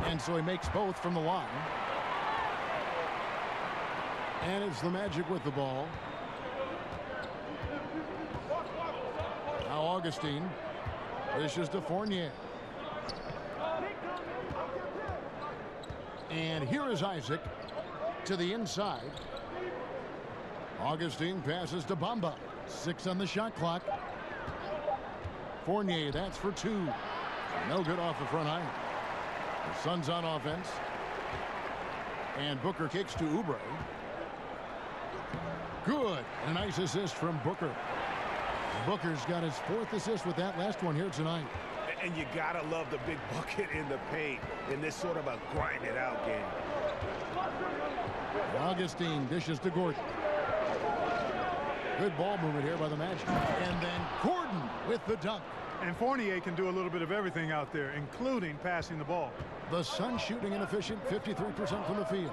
And so he makes both from the line. And it's the Magic with the ball. Now Augustine. This is to Fournier. And here is Isaac to the inside. Augustine passes to Bamba. 6 on the shot clock. Fournier, that's for 2. No good off the front iron. The Suns on offense. And Booker kicks to Oubre. Good. A nice assist from Booker. Booker's got his 4th assist with that last one here tonight. And you gotta love the big bucket in the paint in this sort of a grind it out game. Augustine dishes to Gordon. Good ball movement here by the Magic. And then Gordon with the dunk. And Fournier can do a little bit of everything out there, including passing the ball. The Suns shooting inefficient, 53% from the field.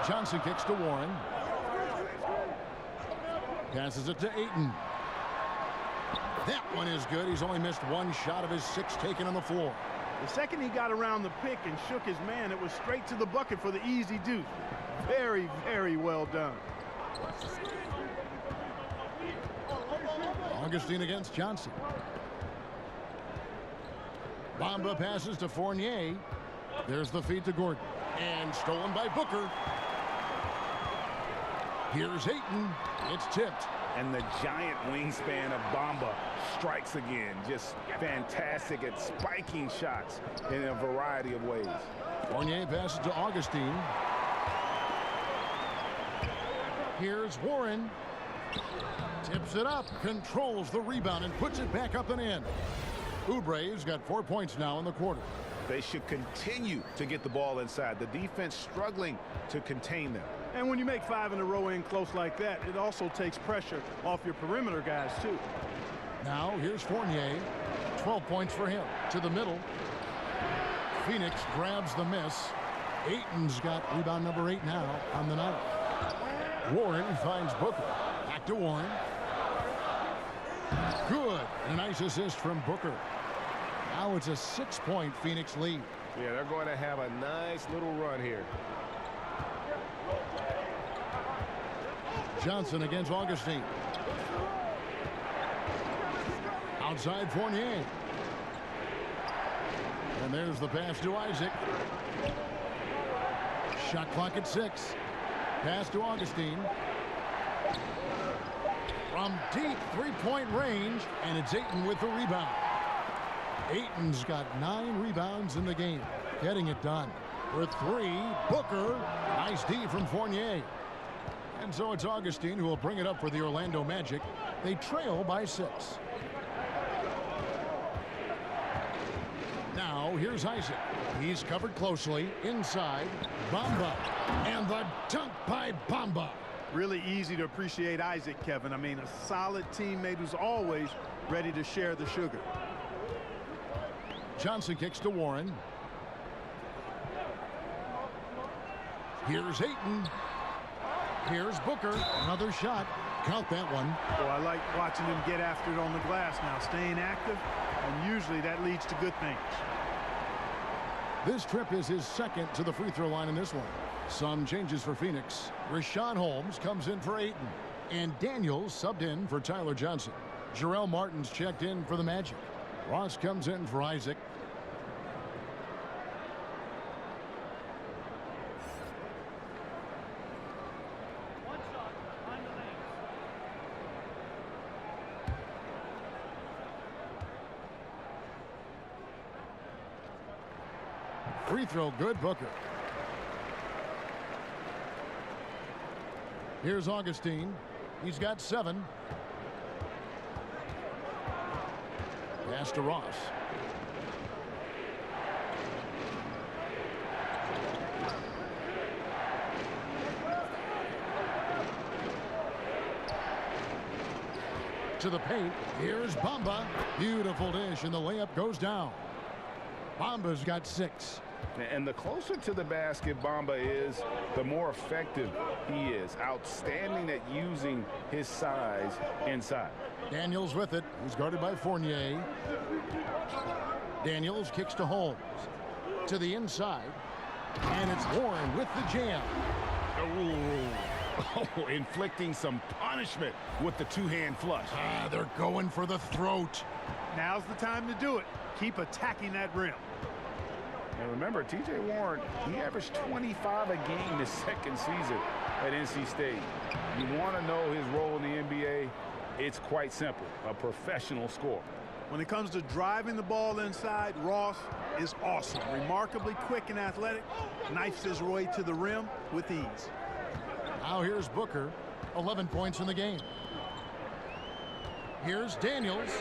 Johnson kicks to Warren. Passes it to Ayton. That one is good. He's only missed 1 shot of his 6 taken on the floor. The second he got around the pick and shook his man, it was straight to the bucket for the easy deuce. Very, very well done. Augustine against Johnson. Bamba passes to Fournier. There's the feed to Gordon. And stolen by Booker. Here's Ayton. It's tipped. And the giant wingspan of Bamba strikes again. Just fantastic at spiking shots in a variety of ways. Fournier passes to Augustine. Here's Warren. Tips it up, controls the rebound, and puts it back up and in. Oubre's got 4 points now in the quarter. They should continue to get the ball inside. The defense struggling to contain them. And when you make 5 in a row in close like that, it also takes pressure off your perimeter guys, too. Now, here's Fournier. 12 points for him. To the middle. Phoenix grabs the miss. Ayton's got rebound number 8 now on the night. Warren finds Booker. Back to Warren. Good. A nice assist from Booker. Now it's a 6-point Phoenix lead. Yeah, they're going to have a nice little run here. Johnson against Augustine. Outside Fournier. And there's the pass to Isaac. Shot clock at 6. Pass to Augustine. From deep three-point range, and it's Ayton with the rebound. Ayton's got 9 rebounds in the game, getting it done. For 3, Booker. Nice D from Fournier. And so it's Augustine who will bring it up for the Orlando Magic. They trail by 6. Now, here's Isaac. He's covered closely. Inside, Bamba. And the dunk by Bamba. Really easy to appreciate Isaac, Kevin. I mean, a solid teammate who's always ready to share the sugar. Johnson kicks to Warren. Here's Ayton. Here's Booker. Another shot. Count that one. Oh, I like watching him get after it on the glass now, staying active, and usually that leads to good things. This trip is his second to the free throw line in this one. Some changes for Phoenix. Rashawn Holmes comes in for Ayton. And Daniels subbed in for Tyler Johnson. Jarrell Martin's checked in for the Magic. Ross comes in for Isaac. Free throw good, Booker. Here's Augustine. He's got 7. Pass to Ross. To the paint. Here's Bamba. Beautiful dish, and the layup goes down. Bamba's got 6. And the closer to the basket Bamba is, the more effective he is. Outstanding at using his size inside. Daniels with it. He's guarded by Fournier. Daniels kicks to Holmes. To the inside. And it's Warren with the jam. Oh, inflicting some punishment with the two-hand flush. They're going for the throat. Now's the time to do it. Keep attacking that rim. And remember, T.J. Warren, he averaged 25 a game this second season at NC State. You want to know his role in the NBA, it's quite simple, a professional scorer. When it comes to driving the ball inside, Ross is awesome. Remarkably quick and athletic, knifes his way to the rim with ease. Now here's Booker, 11 points in the game. Here's Daniels.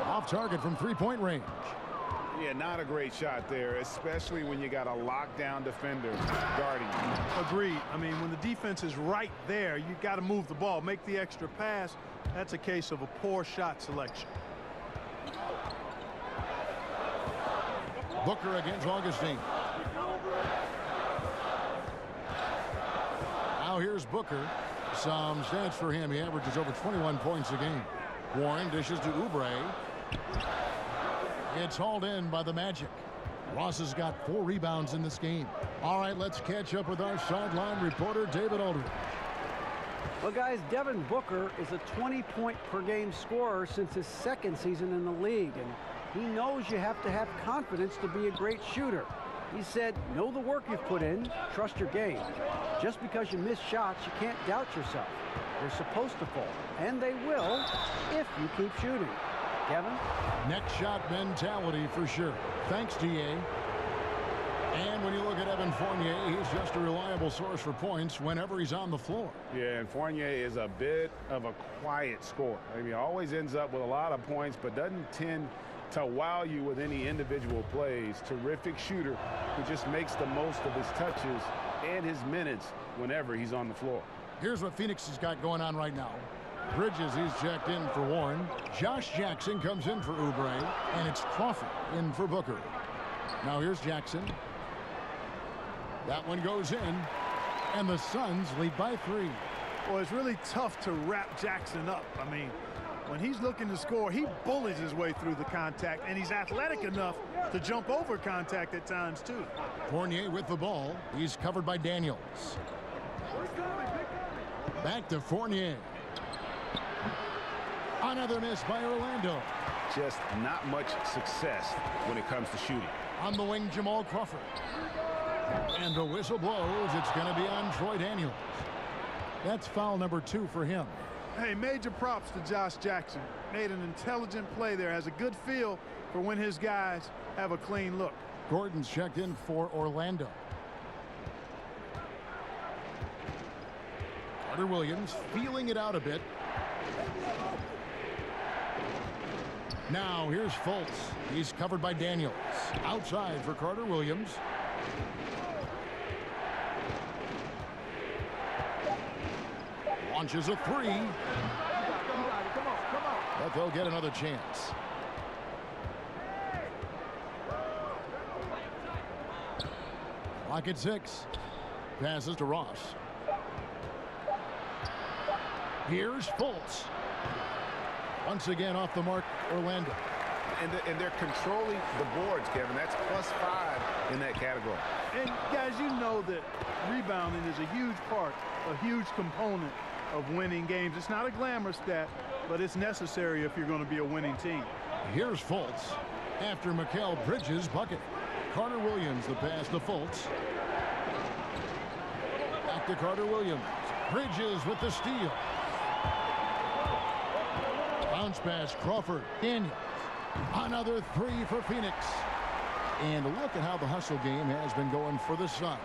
Off target from three-point range. Yeah, not a great shot there, especially when you got a lockdown defender guarding you. Agreed. I mean, when the defense is right there, you got to move the ball, make the extra pass. That's a case of a poor shot selection. Booker against Augustine. Now here's Booker. Some stats for him. He averages over 21 points a game. Warren dishes to Oubre. It's hauled in by the Magic. Ross has got 4 rebounds in this game. All right, let's catch up with our sideline reporter, David Aldridge. Well, guys, Devin Booker is a 20-point-per-game scorer since his second season in the league, and he knows you have to have confidence to be a great shooter. He said, know the work you've put in, trust your game. Just because you miss shots, you can't doubt yourself. They're supposed to fall, and they will if you keep shooting. Kevin? Next shot mentality for sure. Thanks, DA. And when you look at Evan Fournier, he's just a reliable source for points whenever he's on the floor. Yeah, and Fournier is a bit of a quiet scorer. I mean, he always ends up with a lot of points, but doesn't tend to wow you with any individual plays. Terrific shooter who just makes the most of his touches and his minutes whenever he's on the floor. Here's what Phoenix has got going on right now. Bridges, he's checked in for Warren. Josh Jackson comes in for Oubre, and it's Crawford in for Booker. Now here's Jackson. That one goes in, and the Suns lead by 3. Well, it's really tough to wrap Jackson up. I mean, when he's looking to score, he bullies his way through the contact, and he's athletic enough to jump over contact at times, too. Fournier with the ball. He's covered by Daniels. Back to Fournier. Another miss by Orlando. Just not much success when it comes to shooting. On the wing, Jamal Crawford. And the whistle blows. It's going to be on Troy Daniels. That's foul number 2 for him. Hey, major props to Josh Jackson. Made an intelligent play there. Has a good feel for when his guys have a clean look. Gordon's checked in for Orlando. Carter Williams feeling it out a bit. Now here's Fultz. He's covered by Daniels. Outside for Carter Williams. Launches a 3. But they'll get another chance. Clock at 6. Passes to Ross. Here's Fultz. Once again off the mark, Orlando. And they're controlling the boards, Kevin. That's +5 in that category. And guys, you know that rebounding is a huge part, a huge component of winning games. It's not a glamorous stat, but it's necessary if you're going to be a winning team. Here's Fultz after Mikal Bridges' bucket. Carter Williams, the pass to Fultz. Back to Carter Williams. Bridges with the steal. Bounce pass, Crawford. Daniels. Another 3 for Phoenix. And look at how the hustle game has been going for the Suns.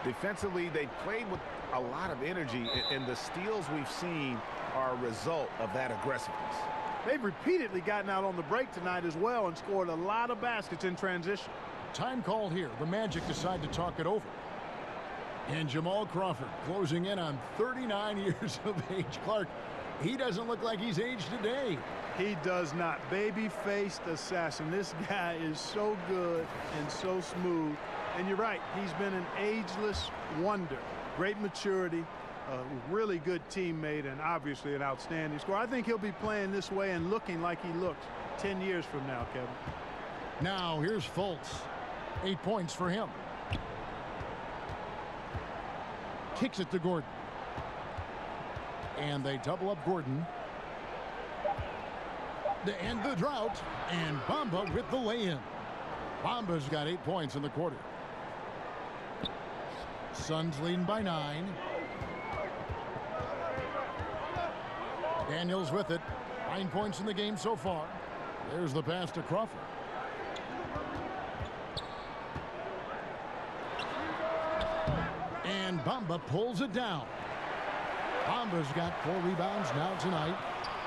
Defensively, they played with a lot of energy, and the steals we've seen are a result of that aggressiveness. They've repeatedly gotten out on the break tonight as well and scored a lot of baskets in transition. Time called here. The Magic decide to talk it over. And Jamal Crawford closing in on 39 years of age. Clark, he doesn't look like he's aged a day. He does not. Baby-faced assassin. This guy is so good and so smooth. And you're right, he's been an ageless wonder. Great maturity, a really good teammate, and obviously an outstanding scorer. I think he'll be playing this way and looking like he looked 10 years from now, Kevin. Now here's Fultz. 8 points for him. Kicks it to Gordon. And they double up Gordon. To end the drought, and Bamba with the lay-in. Bamba's got 8 points in the quarter. Suns leading by 9. Daniels with it. 9 points in the game so far. There's the pass to Crawford. And Bamba pulls it down. Bamba's got 4 rebounds now tonight.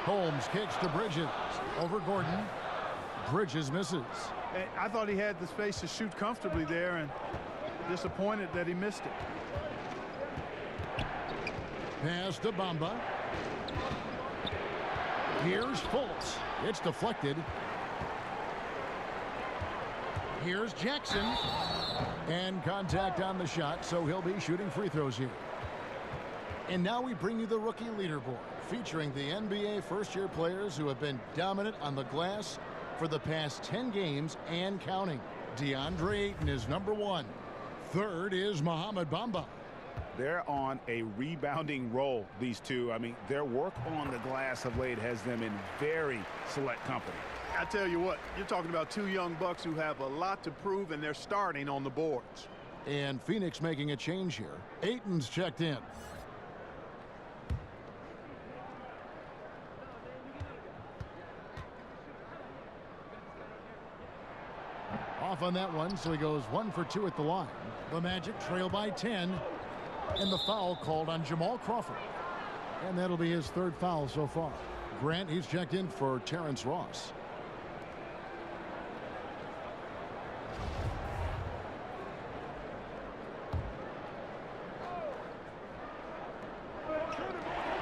Holmes kicks to Bridges. Over Gordon. Bridges misses. I thought he had the space to shoot comfortably there, and disappointed that he missed it. Pass to Bamba. Here's Fultz. It's deflected. Here's Jackson. And contact on the shot, so he'll be shooting free throws here. And now we bring you the rookie leaderboard, featuring the NBA first-year players who have been dominant on the glass for the past 10 games and counting. DeAndre Ayton is number 1. Third is Mohamed Bamba. They're on a rebounding roll, these two. I mean, their work on the glass of late has them in very select company. I tell you what, you're talking about two young bucks who have a lot to prove, and they're starting on the boards. And Phoenix making a change here. Ayton's checked in. Off on that one, so he goes 1 for 2 at the line. The Magic trail by 10. And the foul called on Jamal Crawford. And that'll be his 3rd foul so far. Grant, he's checked in for Terrence Ross.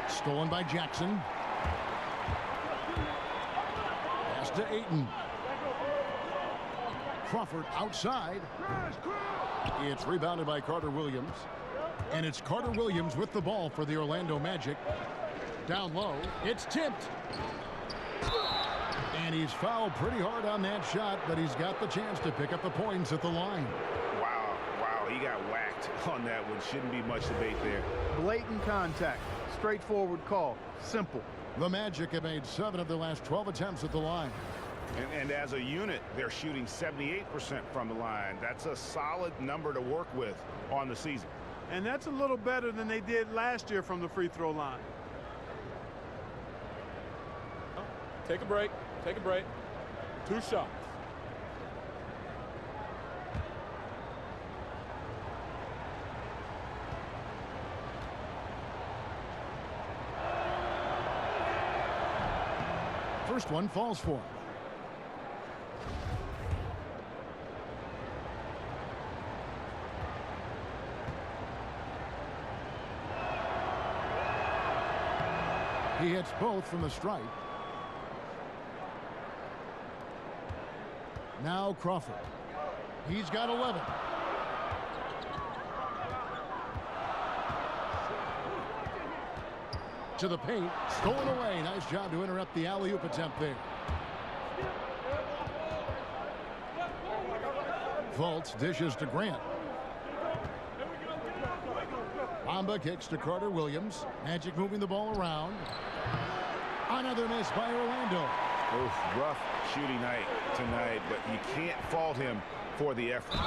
Stolen by Jackson. Pass to Ayton. Crawford outside. It's rebounded by Carter Williams. And it's Carter Williams with the ball for the Orlando Magic. Down low, it's tipped. And he's fouled pretty hard on that shot, but he's got the chance to pick up the points at the line. Wow, he got whacked on that one. Shouldn't be much debate there. Blatant contact. Straightforward call. Simple. The Magic have made 7 of their last 12 attempts at the line. And as a unit, they're shooting 78% from the line. That's a solid number to work with on the season. And that's a little better than they did last year from the free throw line. Take a break. Take a break. 2 shots. First one falls for him. He hits both from the stripe. Now Crawford. He's got 11. To the paint. Stolen away. Nice job to interrupt the alley-oop attempt there. Fultz dishes to Grant. Bamba kicks to Carter Williams. Magic moving the ball around. Another miss by Orlando. Oof, rough shooting night tonight, but you can't fault him for the effort.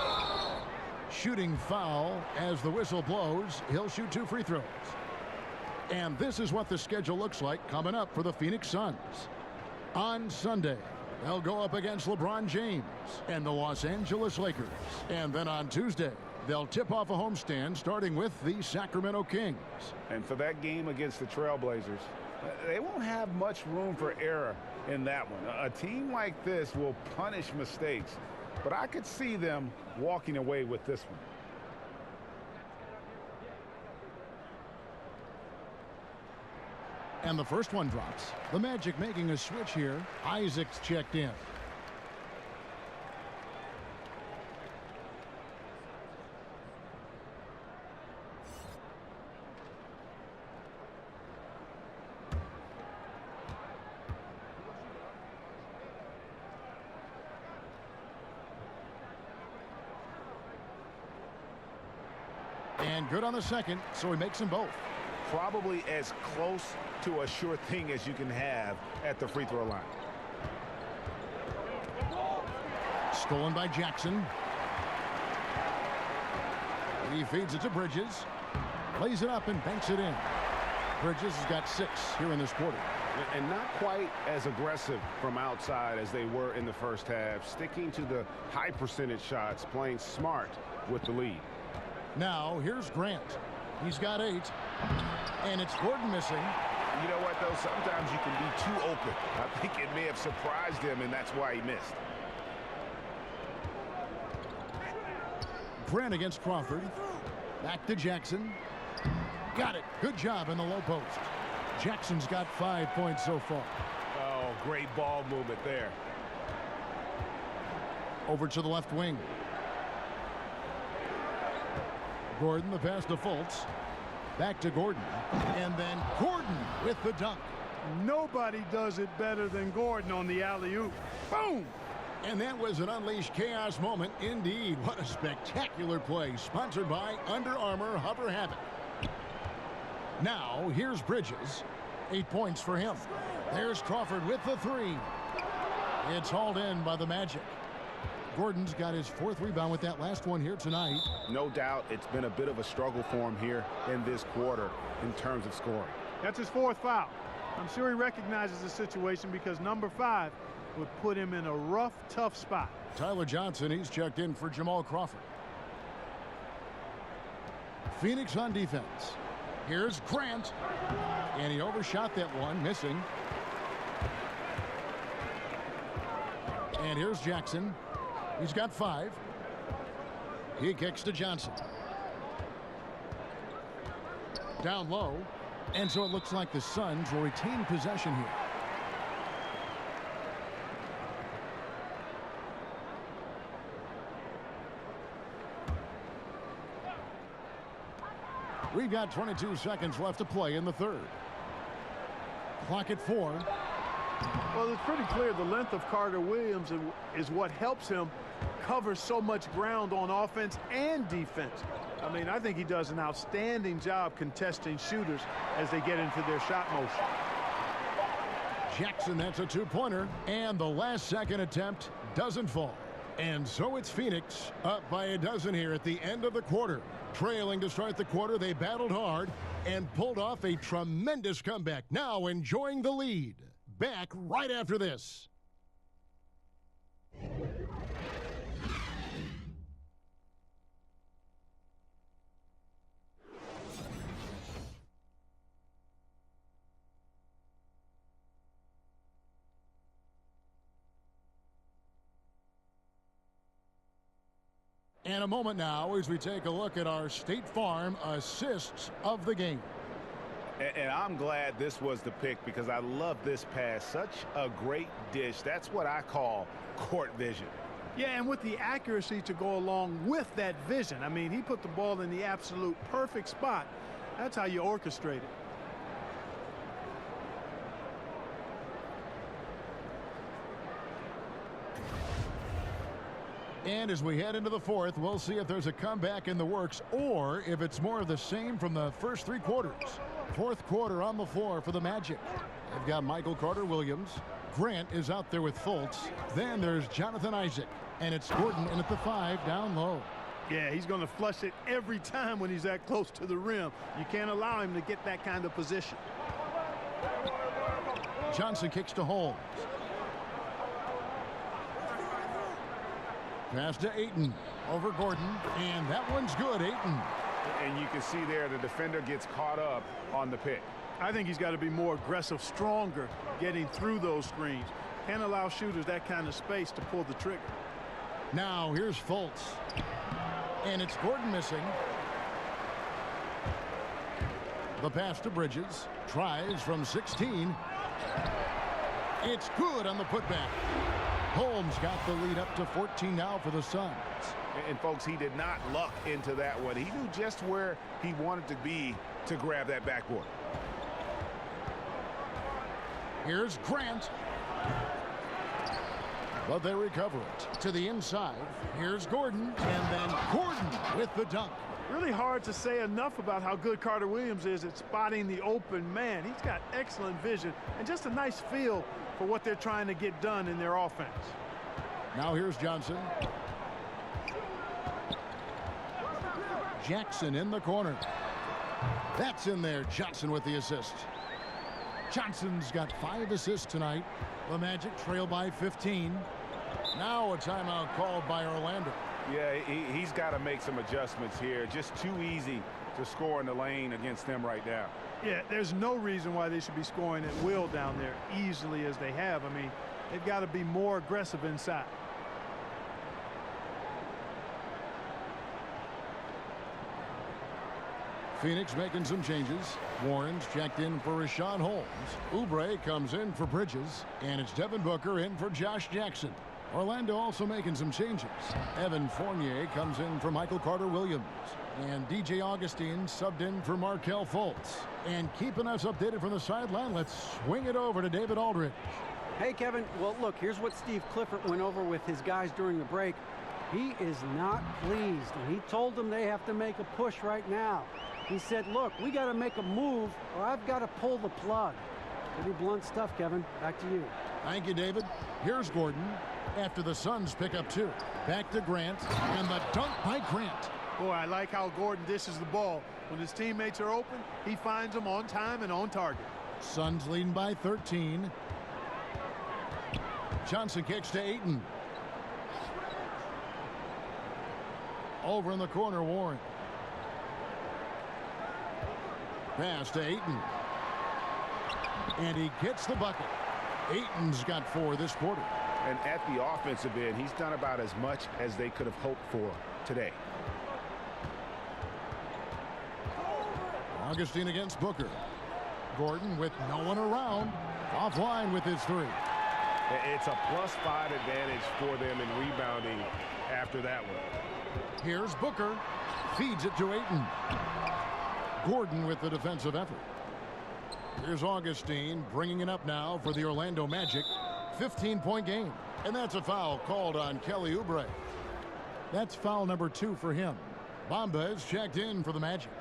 Shooting foul as the whistle blows. He'll shoot 2 free throws. And this is what the schedule looks like coming up for the Phoenix Suns. On Sunday, they'll go up against LeBron James and the Los Angeles Lakers. And then on Tuesday, they'll tip off a homestand starting with the Sacramento Kings. And for that game against the Trailblazers, they won't have much room for error in that one. A team like this will punish mistakes, but I could see them walking away with this one. And the first one drops. The Magic making a switch here. Isaac's checked in. And good on the second, so he makes them both. Probably as close to a sure thing as you can have at the free throw line. Stolen by Jackson. He feeds it to Bridges. Lays it up and banks it in. Bridges has got 6 here in this quarter. And not quite as aggressive from outside as they were in the first half. Sticking to the high percentage shots, playing smart with the lead. Now, here's Grant. He's got 8. And it's Gordon missing. You know what, though? Sometimes you can be too open. I think it may have surprised him, and that's why he missed. Grant against Crawford. Back to Jackson. Got it. Good job in the low post. Jackson's got 5 points so far. Oh, great ball movement there. Over to the left wing. Gordon, the pass to Fultz. Back to Gordon. And then Gordon with the dunk. Nobody does it better than Gordon on the alley-oop. Boom! And that was an unleashed chaos moment indeed. What a spectacular play. Sponsored by Under Armour Hover Habit. Now, here's Bridges. 8 points for him. There's Crawford with the 3. It's hauled in by the Magic. Gordon's got his 4th rebound with that last one here tonight. No doubt it's been a bit of a struggle for him here in this quarter in terms of scoring. That's his 4th foul. I'm sure he recognizes the situation because number 5 would put him in a rough, tough spot. Tyler Johnson, he's checked in for Jamal Crawford. Phoenix on defense. Here's Grant. And he overshot that one, missing. And here's Jackson. He's got 5. He kicks to Johnson. Down low. And so it looks like the Suns will retain possession here. We've got 22 seconds left to play in the 3rd. Clock at 4. Well, it's pretty clear the length of Carter Williams is what helps him cover so much ground on offense and defense. I mean, I think he does an outstanding job contesting shooters as they get into their shot motion. Jackson, that's a 2-pointer. And the last second attempt doesn't fall. And so it's Phoenix up by a dozen here at the end of the quarter. Trailing to start the quarter, they battled hard and pulled off a tremendous comeback. Now enjoying the lead. Back right after this. And a moment now as we take a look at our State Farm assists of the game. And I'm glad this was the pick because I love this pass. Such a great dish. That's what I call court vision. Yeah, and with the accuracy to go along with that vision. I mean, he put the ball in the absolute perfect spot. That's how you orchestrate it. And as we head into the 4th, we'll see if there's a comeback in the works or if it's more of the same from the first 3 quarters. 4th quarter on the floor for the Magic. They've got Michael Carter-Williams. Grant is out there with Fultz. Then there's Jonathan Isaac. And it's Gordon in at the 5 down low. Yeah, he's going to flush it every time when he's that close to the rim. You can't allow him to get that kind of position. Johnson kicks to Holmes. Pass to Ayton. Over Gordon. And that one's good, Ayton. And you can see there the defender gets caught up on the pick. I think he's got to be more aggressive, stronger, getting through those screens. Can't allow shooters that kind of space to pull the trigger. Now here's Fultz. And it's Gordon missing. The pass to Bridges. Tries from 16. It's good on the putback. Holmes got the lead up to 14 now for the Suns. And folks, he did not luck into that one. He knew just where he wanted to be to grab that backboard. Here's Grant. But they recover it to the inside. Here's Gordon. And then Gordon with the dunk. Really hard to say enough about how good Carter Williams is at spotting the open man. He's got excellent vision and just a nice feel for what they're trying to get done in their offense. Now here's Johnson. Jackson in the corner. That's in there. Johnson with the assist. Johnson's got 5 assists tonight. The Magic trail by 15. Now a timeout called by Orlando. Yeah, he's got to make some adjustments here. Just too easy to score in the lane against them right now. Yeah, there's no reason why they should be scoring at will down there easily as they have. I mean, they've got to be more aggressive inside. Phoenix making some changes. Warren's checked in for Rashawn Holmes. Oubre comes in for Bridges. And it's Devin Booker in for Josh Jackson. Orlando also making some changes. Evan Fournier comes in for Michael Carter-Williams. And DJ Augustine subbed in for Markelle Fultz. And keeping us updated from the sideline, let's swing it over to David Aldridge. Hey, Kevin. Well, look, here's what Steve Clifford went over with his guys during the break. He is not pleased, and he told them they have to make a push right now. He said, look, we got to make a move or I've got to pull the plug. Pretty blunt stuff, Kevin. Back to you. Thank you, David. Here's Gordon after the Suns pick up 2. Back to Grant, and the dunk by Grant. Boy, I like how Gordon dishes the ball. When his teammates are open, he finds them on time and on target. Suns leading by 13. Johnson kicks to Ayton. Over in the corner, Warren. Pass to Ayton. And he gets the bucket. Ayton's got 4 this quarter. And at the offensive end, he's done about as much as they could have hoped for today. Augustine against Booker. Gordon with no one around. Offline with his 3. It's a +5 advantage for them in rebounding after that one. Here's Booker. Feeds it to Ayton. Gordon with the defensive effort. Here's Augustine bringing it up now for the Orlando Magic. 15-point game. And that's a foul called on Kelly Oubre. That's foul number 2 for him. Bamba is checked in for the Magic.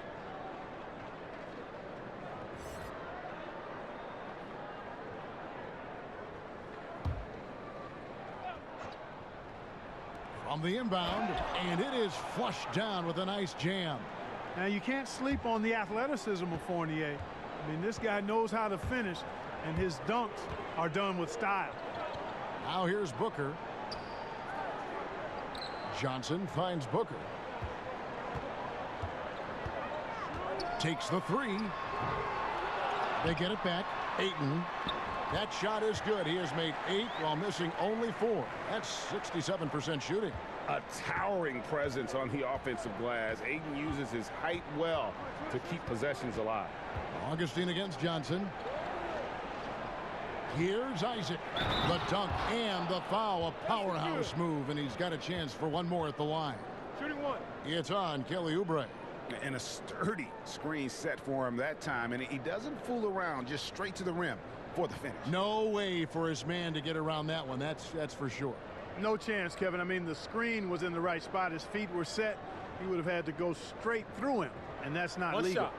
From the inbound, and it is flushed down with a nice jam. Now, you can't sleep on the athleticism of Fournier. I mean, this guy knows how to finish, and his dunks are done with style. Now here's Booker. Johnson finds Booker. Takes the 3. They get it back. Ayton. That shot is good. He has made 8 while missing only 4. That's 67% shooting. A towering presence on the offensive glass. Ayton uses his height well to keep possessions alive. Augustine against Johnson. Here's Isaac. The dunk and the foul. A powerhouse move, and he's got a chance for one more at the line. Shooting 1. It's on Kelly Oubre. And a sturdy screen set for him that time, and he doesn't fool around, just straight to the rim for the finish. No way for his man to get around that one. That's for sure. No chance, Kevin. I mean, the screen was in the right spot. His feet were set. He would have had to go straight through him, and that's not legal. Shot.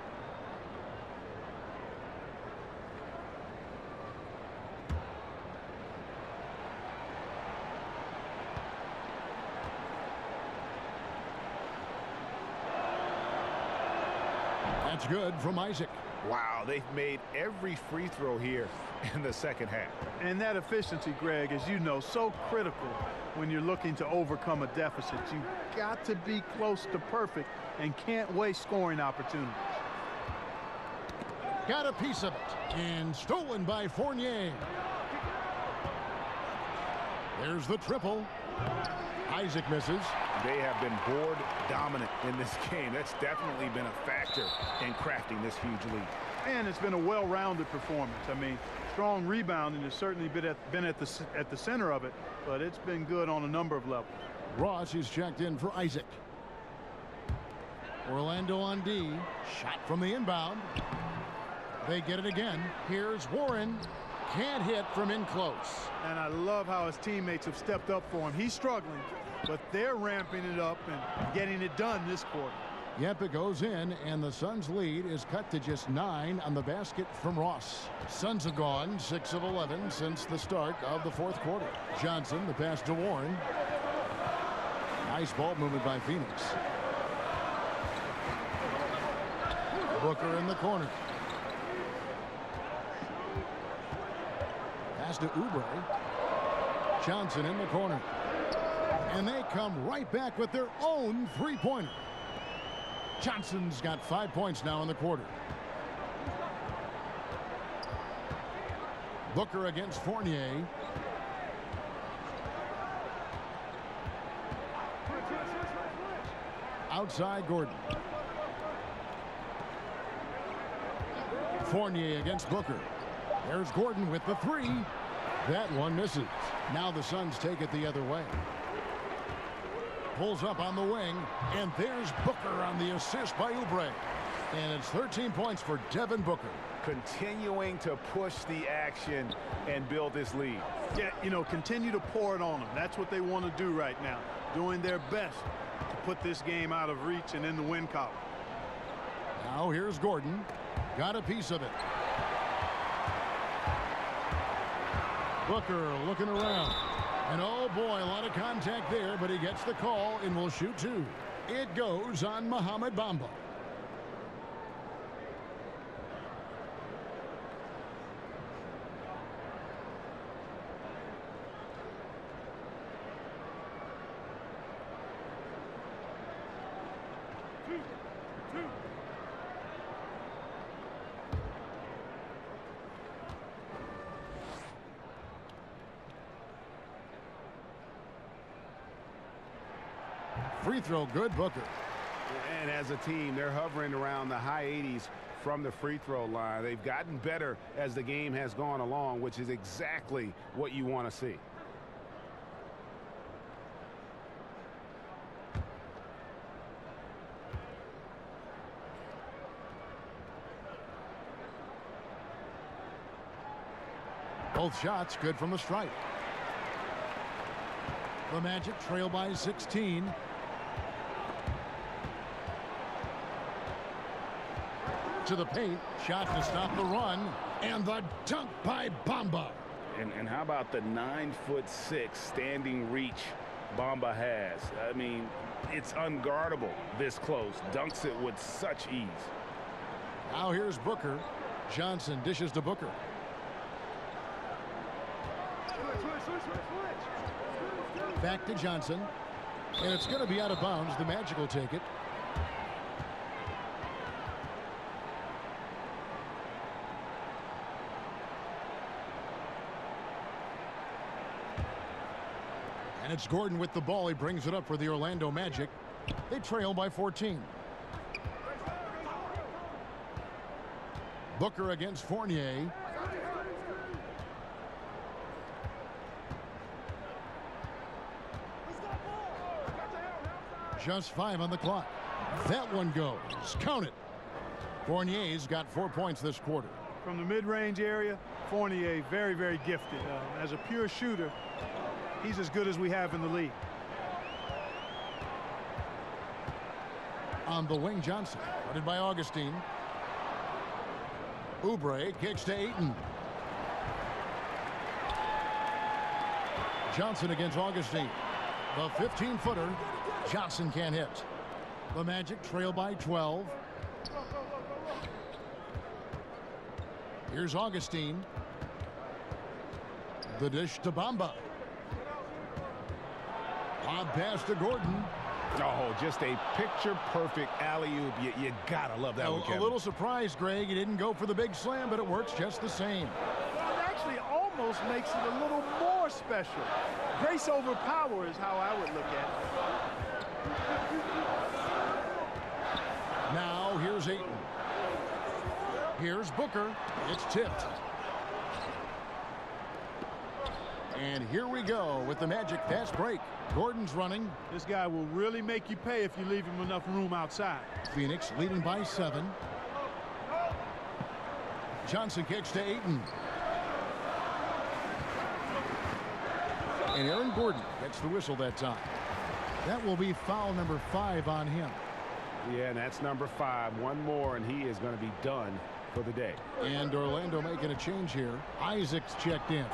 That's good from Isaac. Wow, they've made every free throw here in the second half. And that efficiency, Greg, as you know, so critical when you're looking to overcome a deficit. You've got to be close to perfect and can't waste scoring opportunities. Got a piece of it. And stolen by Fournier. There's the triple. Isaac misses. They have been board dominant in this game. That's definitely been a factor in crafting this huge lead. And it's been a well-rounded performance. I mean, strong rebounding has certainly been at the center of it, but it's been good on a number of levels. Ross is checked in for Isaac. Orlando on D. Shot from the inbound. They get it again. Here's Warren. Can't hit from in close. And I love how his teammates have stepped up for him. He's struggling, but they're ramping it up and getting it done this quarter. Yep, it goes in, and the Suns' lead is cut to just 9 on the basket from Ross. Suns have gone 6 of 11 since the start of the fourth quarter. Johnson, the pass to Warren. Nice ball movement by Phoenix. Booker in the corner. Pass to Oubre. Johnson in the corner. And they come right back with their own three-pointer. Johnson's got 5 points now in the quarter. Booker against Fournier. Outside Gordon. Fournier against Booker. There's Gordon with the 3. That one misses. Now the Suns take it the other way. Pulls up on the wing, and there's Booker on the assist by Oubre. And it's 13 points for Devin Booker. Continuing to push the action and build this lead. Yeah, you know, continue to pour it on them. That's what they want to do right now. Doing their best to put this game out of reach and in the win column. Now here's Gordon. Got a piece of it. Booker looking around. And oh boy, a lot of contact there, but he gets the call and will shoot two. It goes on Mohamed Bamba. Free throw good, Booker. And as a team, they're hovering around the high 80s from the free throw line. They've gotten better as the game has gone along, which is exactly what you want to see. Both shots good from the stripe. The Magic trail by 16. To the paint, shot to stop the run, and the dunk by Bamba. And how about the 9'6" standing reach Bamba has? I mean, it's unguardable this close. Dunks it with such ease. Now here's Booker. Johnson dishes to Booker. Back to Johnson. And it's going to be out of bounds. The Magic will take it. And it's Gordon with the ball. He brings it up for the Orlando Magic. They trail by 14. Booker against Fournier. Just 5 on the clock. That one goes. Count it. Fournier's got 4 points this quarter. From the mid-range area, Fournier very, very gifted. As a pure shooter, he's as good as we have in the league. On the wing, Johnson. Guarded by Augustine. Oubre kicks to Ayton. Johnson against Augustine. The 15-footer. Johnson can't hit. The Magic trail by 12. Here's Augustine. The dish to Bamba. Lob pass to Gordon. Oh, just a picture-perfect alley-oop. You gotta love that one, Kevin. A little surprised, Greg. He didn't go for the big slam, but it works just the same. It actually almost makes it a little more special. Grace over power is how I would look at it. Now here's Ayton. Here's Booker. It's tipped. And here we go with the Magic fast break. Gordon's running. This guy will really make you pay if you leave him enough room outside. Phoenix leading by 7. Johnson kicks to Ayton. And Aaron Gordon gets the whistle that time. That will be foul number 5 on him. Yeah, and that's number 5. One more, and he is going to be done for the day. And Orlando making a change here. Isaac's checked in.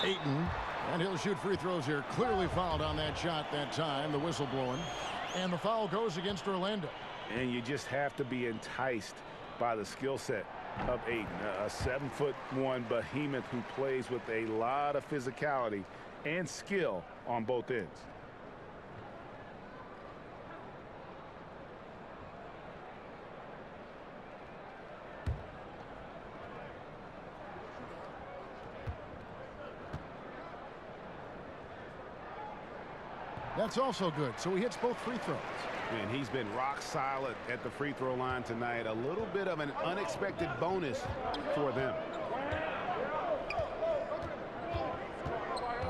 Ayton. And he'll shoot free throws here. Clearly fouled on that shot that time. The whistle blowing. And the foul goes against Orlando. And you just have to be enticed by the skill set of Ayton. A 7'1" behemoth who plays with a lot of physicality and skill on both ends. That's also good. So he hits both free throws. And he's been rock solid at the free throw line tonight. A little bit of an unexpected bonus for them.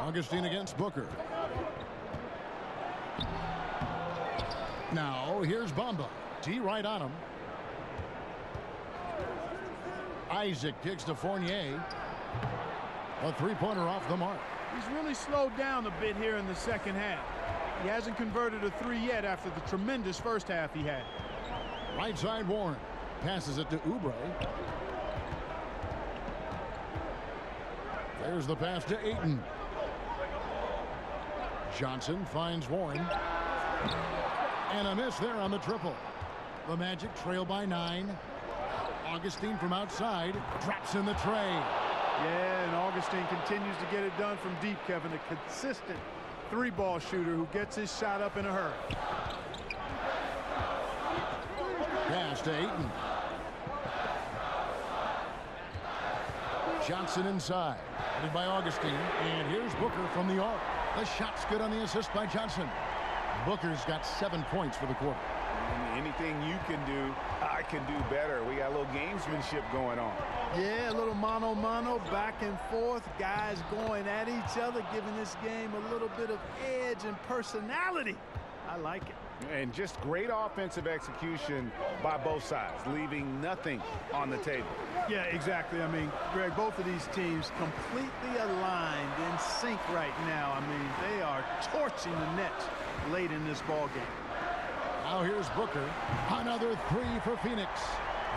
Augustine against Booker. Now here's Bamba. T right on him. Isaac kicks to Fournier. A three-pointer off the mark. He's really slowed down a bit here in the second half. He hasn't converted a 3 yet after the tremendous first half he had. Right side Warren. passes it to Oubre. There's the pass to Ayton. Johnson finds Warren. And a miss there on the triple. The Magic trail by 9. Augustine from outside drops in the tray. Yeah, and Augustine continues to get it done from deep, Kevin. A consistent three-ball shooter who gets his shot up in a hurry. Pass to Ayton. Johnson inside. Headed by Augustine. And here's Booker from the arc. The shot's good on the assist by Johnson. Booker's got 7 points for the quarter. Anything you can do, I can do better. We got a little gamesmanship going on. Yeah, a little mano-mano, back and forth. Guys going at each other, giving this game a little bit of edge and personality. I like it. And just great offensive execution by both sides, leaving nothing on the table. Yeah, exactly. I mean, Greg, both of these teams completely aligned, in sync right now. I mean, they are torching the Nets late in this ball game. Now here's Booker. Another three for Phoenix.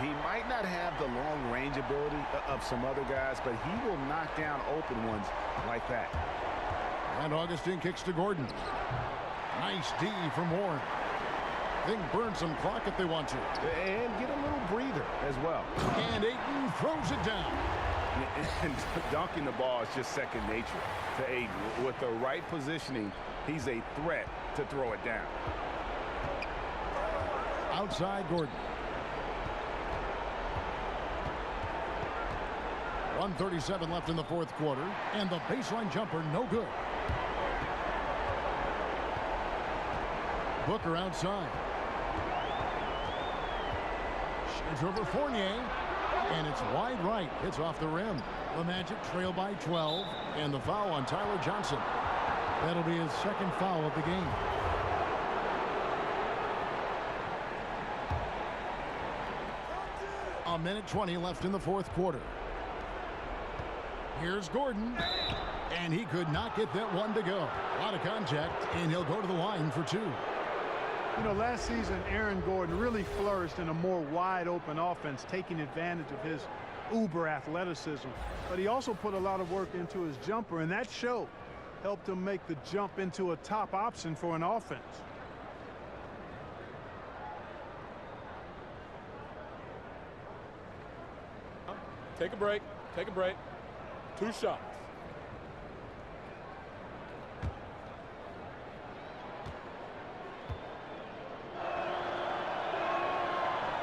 He might not have the long range ability of some other guys, but he will knock down open ones like that. And Augustine kicks to Gordon. Nice D from Warren. They can burn some clock if they want to. And get a little breather as well. And Ayton throws it down. And dunking the ball is just second nature to Ayton. With the right positioning, he's a threat to throw it down. Outside Gordon. 1:37 left in the fourth quarter. And the baseline jumper, no good. Booker outside. Shoots over Fournier. And it's wide right. Hits off the rim. The Magic trail by 12. And the foul on Tyler Johnson. That'll be his second foul of the game. A minute 20 left in the fourth quarter. Here's Gordon. And he could not get that one to go. A lot of contact, and he'll go to the line for two. You know, last season, Aaron Gordon really flourished in a more wide-open offense, taking advantage of his uber athleticism. But he also put a lot of work into his jumper, and that showed. Helped him make the jump into a top option for an offense. Take a break. Take a break. 2 shots.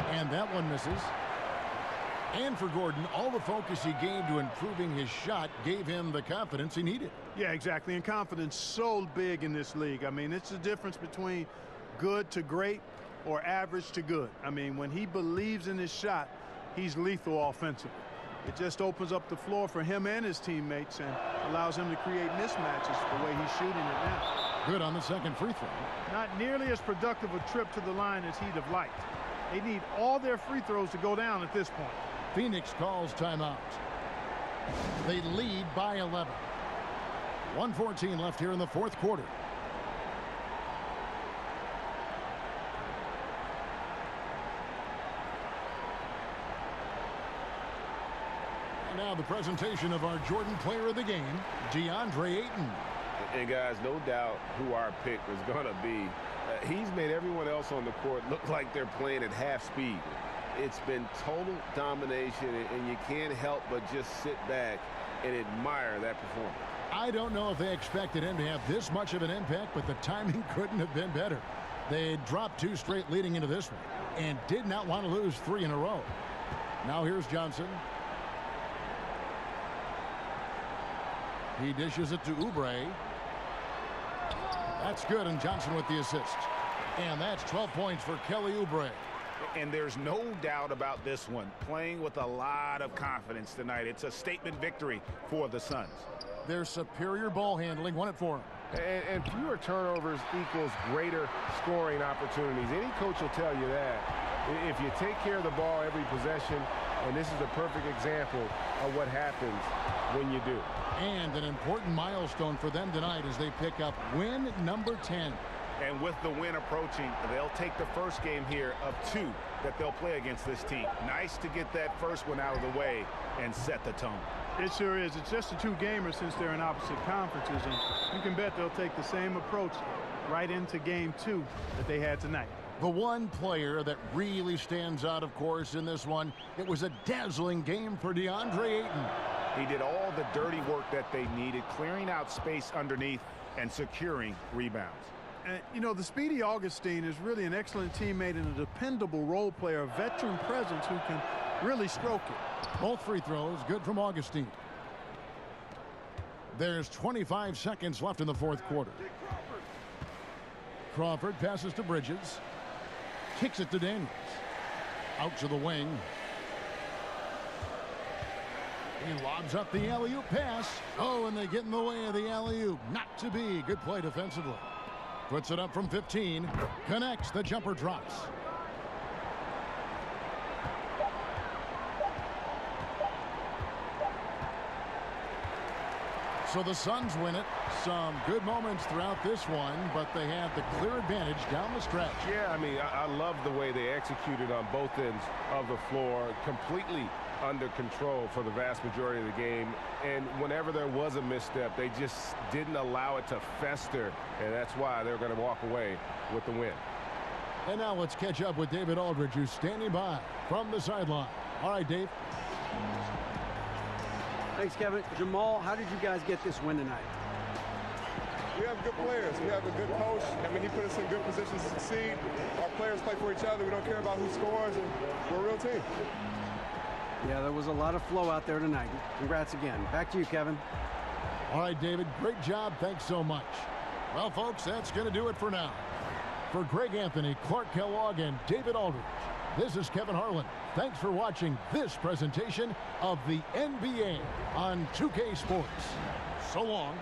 And that one misses. And for Gordon, all the focus he gave to improving his shot gave him the confidence he needed. Yeah, exactly. And confidence so big in this league. I mean, it's the difference between good to great or average to good. I mean, when he believes in his shot, he's lethal offensively. It just opens up the floor for him and his teammates and allows him to create mismatches the way he's shooting it now. Good on the second free throw. Not nearly as productive a trip to the line as he'd have liked. They need all their free throws to go down at this point. Phoenix calls timeout. They lead by 11. 1:14 left here in the fourth quarter. And now the presentation of our Jordan Player of the Game, DeAndre Ayton. And guys, no doubt who our pick is going to be. He's made everyone else on the court look like they're playing at half speed. It's been total domination, and you can't help but just sit back and admire that performance. I don't know if they expected him to have this much of an impact, but the timing couldn't have been better. They had dropped 2 straight leading into this one and did not want to lose 3 in a row. Now here's Johnson. He dishes it to Oubre. That's good, and Johnson with the assist. And that's 12 points for Kelly Oubre. And there's no doubt about this one. Playing with a lot of confidence tonight. It's a statement victory for the Suns. Their superior ball handling won it for them. And fewer turnovers equals greater scoring opportunities. Any coach will tell you that. If you take care of the ball every possession, and this is a perfect example of what happens when you do. And an important milestone for them tonight as they pick up win number 10. And with the win approaching, they'll take the first game here of 2 that they'll play against this team. Nice to get that first one out of the way and set the tone. It sure is. It's just a 2-gamer since they're in opposite conferences, and you can bet they'll take the same approach right into game 2 that they had tonight. The one player that really stands out, of course, in this one, it was a dazzling game for DeAndre Ayton. He did all the dirty work that they needed, clearing out space underneath and securing rebounds. And, you know, the speedy Augustine is really an excellent teammate and a dependable role player, a veteran presence who can really stroke it. Both free throws good from Augustine. There's 25 seconds left in the fourth quarter. Crawford passes to Bridges. Kicks it to Daniels. Out to the wing. He lobs up the alley-oop pass. Oh, and they get in the way of the alley-oop. Not to be. Good play defensively. Puts it up from 15. Connects. The jumper drops. So the Suns win it. Some good moments throughout this one, but they had the clear advantage down the stretch. Yeah, I mean, I love the way they executed on both ends of the floor. Completely under control for the vast majority of the game. And whenever there was a misstep, they just didn't allow it to fester. And that's why they're going to walk away with the win. And now let's catch up with David Aldridge, who's standing by from the sideline. All right, Dave. Thanks, Kevin. Jamal, how did you guys get this win tonight? We have good players. We have a good coach. I mean, he put us in good positions to succeed. Our players play for each other. We don't care about who scores, and we're a real team. Yeah, there was a lot of flow out there tonight. Congrats again. Back to you, Kevin. All right, David, great job. Thanks so much. Well, folks, that's going to do it for now. For Greg Anthony, Clark Kellogg, and David Aldridge, this is Kevin Harlan. Thanks for watching this presentation of the NBA on 2K Sports. So long.